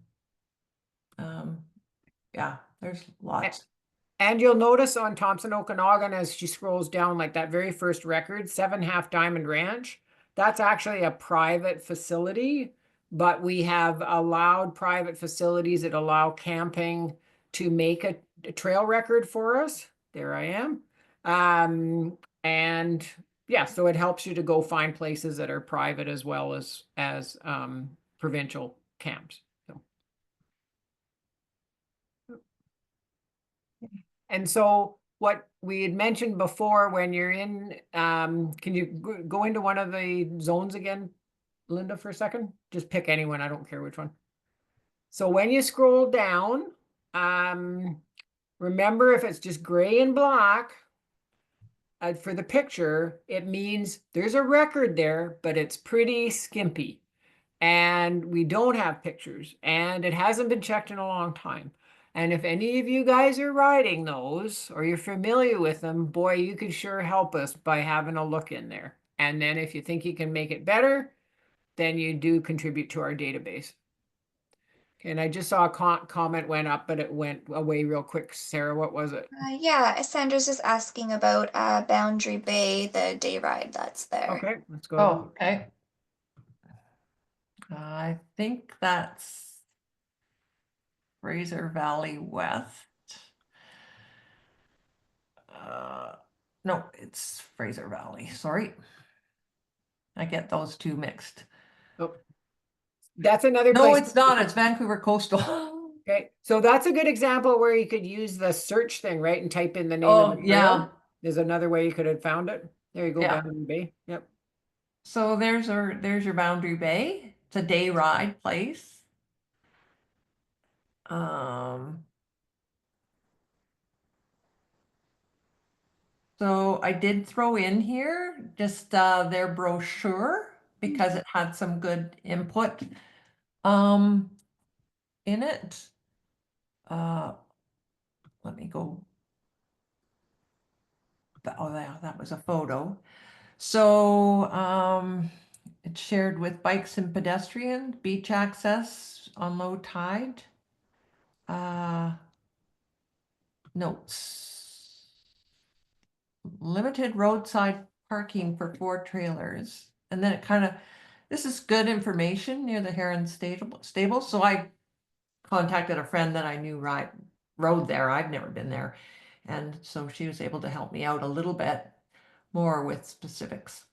yeah, there's lots. And you'll notice on Thompson Okanagan, as she scrolls down, like that very first record, 7 Half Diamond Ranch, that's actually a private facility, but we have allowed private facilities that allow camping to make a trail record for us. There I am. And yeah, so it helps you to go find places that are private as well as provincial camps. And so what we had mentioned before, when you're in, can you go into one of the zones again, Linda, for a second? Just pick anyone, I don't care which one. So when you scroll down, remember if it's just gray and black, for the picture, it means there's a record there, but it's pretty skimpy. And we don't have pictures, and it hasn't been checked in a long time. And if any of you guys are riding those or you're familiar with them, boy, you could sure help us by having a look in there. And then if you think you can make it better, then you do contribute to our database. And I just saw a comment went up, but it went away real quick. Sarah, what was it? Yeah, Sandra's just asking about Boundary Bay, the day ride that's there. Okay, let's go. Oh, okay. I think that's Fraser Valley West. No, it's Fraser Valley, sorry. I get those two mixed. Oh, that's another No, place. it's not, it's Vancouver Coastal. Okay, so that's a good example where you could use the search thing, right? And type in the name of the trail. Yeah. There's another way you could have found it. There you go, Yeah. Boundary Bay. Yep. So there's your Boundary Bay. It's a day ride place. So I did throw in here just their brochure because it had some good input in it. Let me go. Oh, yeah, that was a photo. So it's shared with bikes and pedestrians, beach access on low tide. Notes. Limited roadside parking for 4 trailers. And then it kind of, this is good information near the Heron stable. So I contacted a friend that I knew rode there. I've never been there. And so she was able to help me out a little bit more with specifics.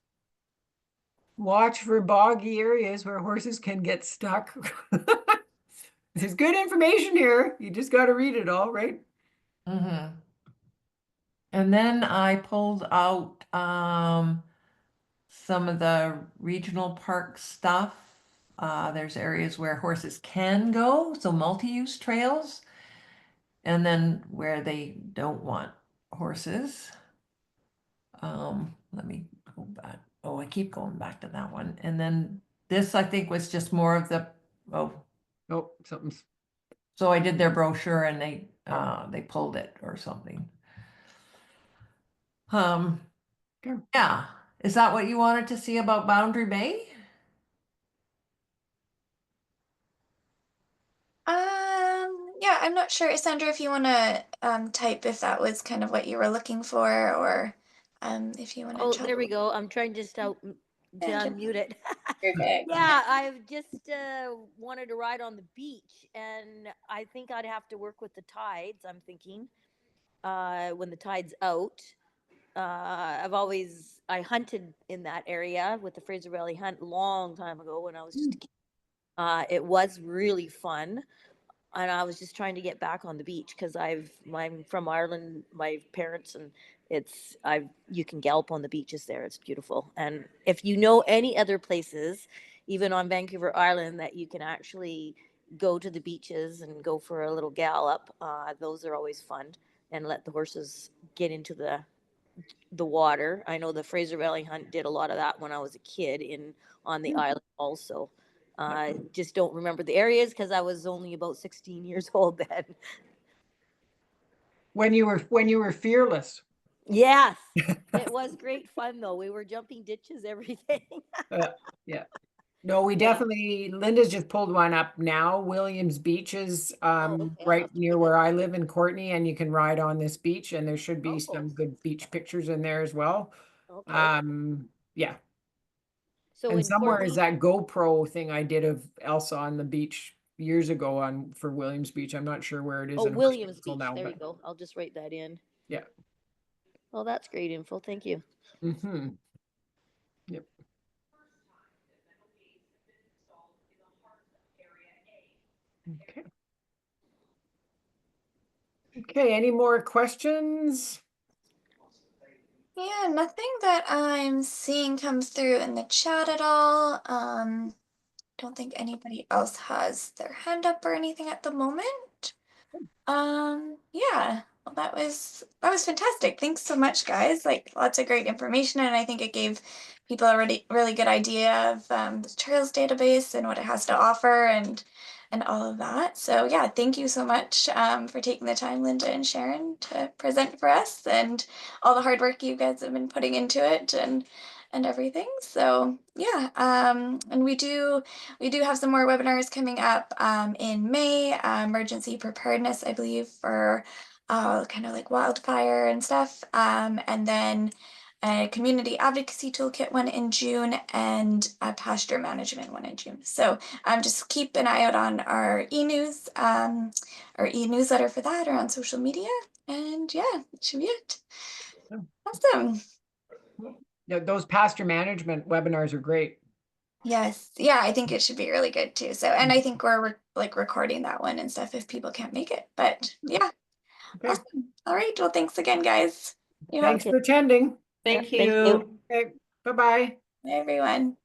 Watch for boggy areas where horses can get stuck. There's good information here. You just got to read it all, right? Mm-hmm. And then I pulled out some of the regional park stuff. There's areas where horses can go, so multi-use trails, and then where they don't want horses. Let me go back. Oh, I keep going back to that one. And then this, I think, was just more of the, oh, Something's. so I did their brochure and they pulled it or something. Sure. Yeah. Is that what you wanted to see about Boundary Bay? Yeah, I'm not sure, Sandra, if you want to type if that was kind of what you were looking for, or if you want to. Oh, there we go. I'm trying just to Yeah. unmute it. Perfect. Yeah, I've just wanted to ride on the beach, and I think I'd have to work with the tides. I'm thinking when the tide's out. I hunted in that area with the Fraser Valley Hunt long time ago when I was just a kid. It was really fun. And I was just trying to get back on the beach because I'm from Ireland, my parents, and you can gallop on the beaches there. It's beautiful. And if you know any other places, even on Vancouver Island, that you can actually go to the beaches and go for a little gallop. Those are always fun, and let the horses get into the water. I know the Fraser Valley Hunt did a lot of that when I was a kid on the island also. Just don't remember the areas because I was only about 16 years old then. When you were fearless. Yes, it was great fun though. We were jumping ditches, everything. Yeah. No, we definitely, Linda's just pulled one up now. Williams Beach is okay, I'll have right to near look where at I live in Courtney, and you can ride on this beach, and there should be Oh. some good beach pictures in there as well. Okay. Yeah. So And in somewhere is Courtney, that GoPro thing I did of Elsa on the beach years ago for Williams Beach. I'm not sure where it is oh, in Williams Hurstville Beach, now, there you but go. I'll just write that in. yeah. Well, that's great info. Thank you. Mm-hmm. Yep. Okay. Okay, any more questions? Yeah, nothing that I'm seeing come through in the chat at all. Don't think anybody else has their hand up or anything at the moment. Yeah, well, that was fantastic. Thanks so much, guys. Like lots of great information, and I think it gave people a really good idea of the Trails database and what it has to offer and all of that. So yeah, thank you so much for taking the time, Linda and Sharon, to present for us and all the hard work you guys have been putting into it and everything. So yeah, and we do have some more webinars coming up in May, emergency preparedness, I believe, for kind of like wildfire and stuff. And then a community advocacy toolkit one in June and a pasture management one in June. So just keep an eye out on our e-news, our e-newsletter for that, or on social media. And yeah, that should be it. Awesome. Yeah, those pasture management webinars are great. Yes. Yeah, I think it should be really good too. So, and I think we're like recording that one and stuff if people can't make it. But yeah, Okay. awesome. All right. Well, thanks again, guys. You have Thanks for attending. Thank Thank you. you. Okay, bye-bye. everyone.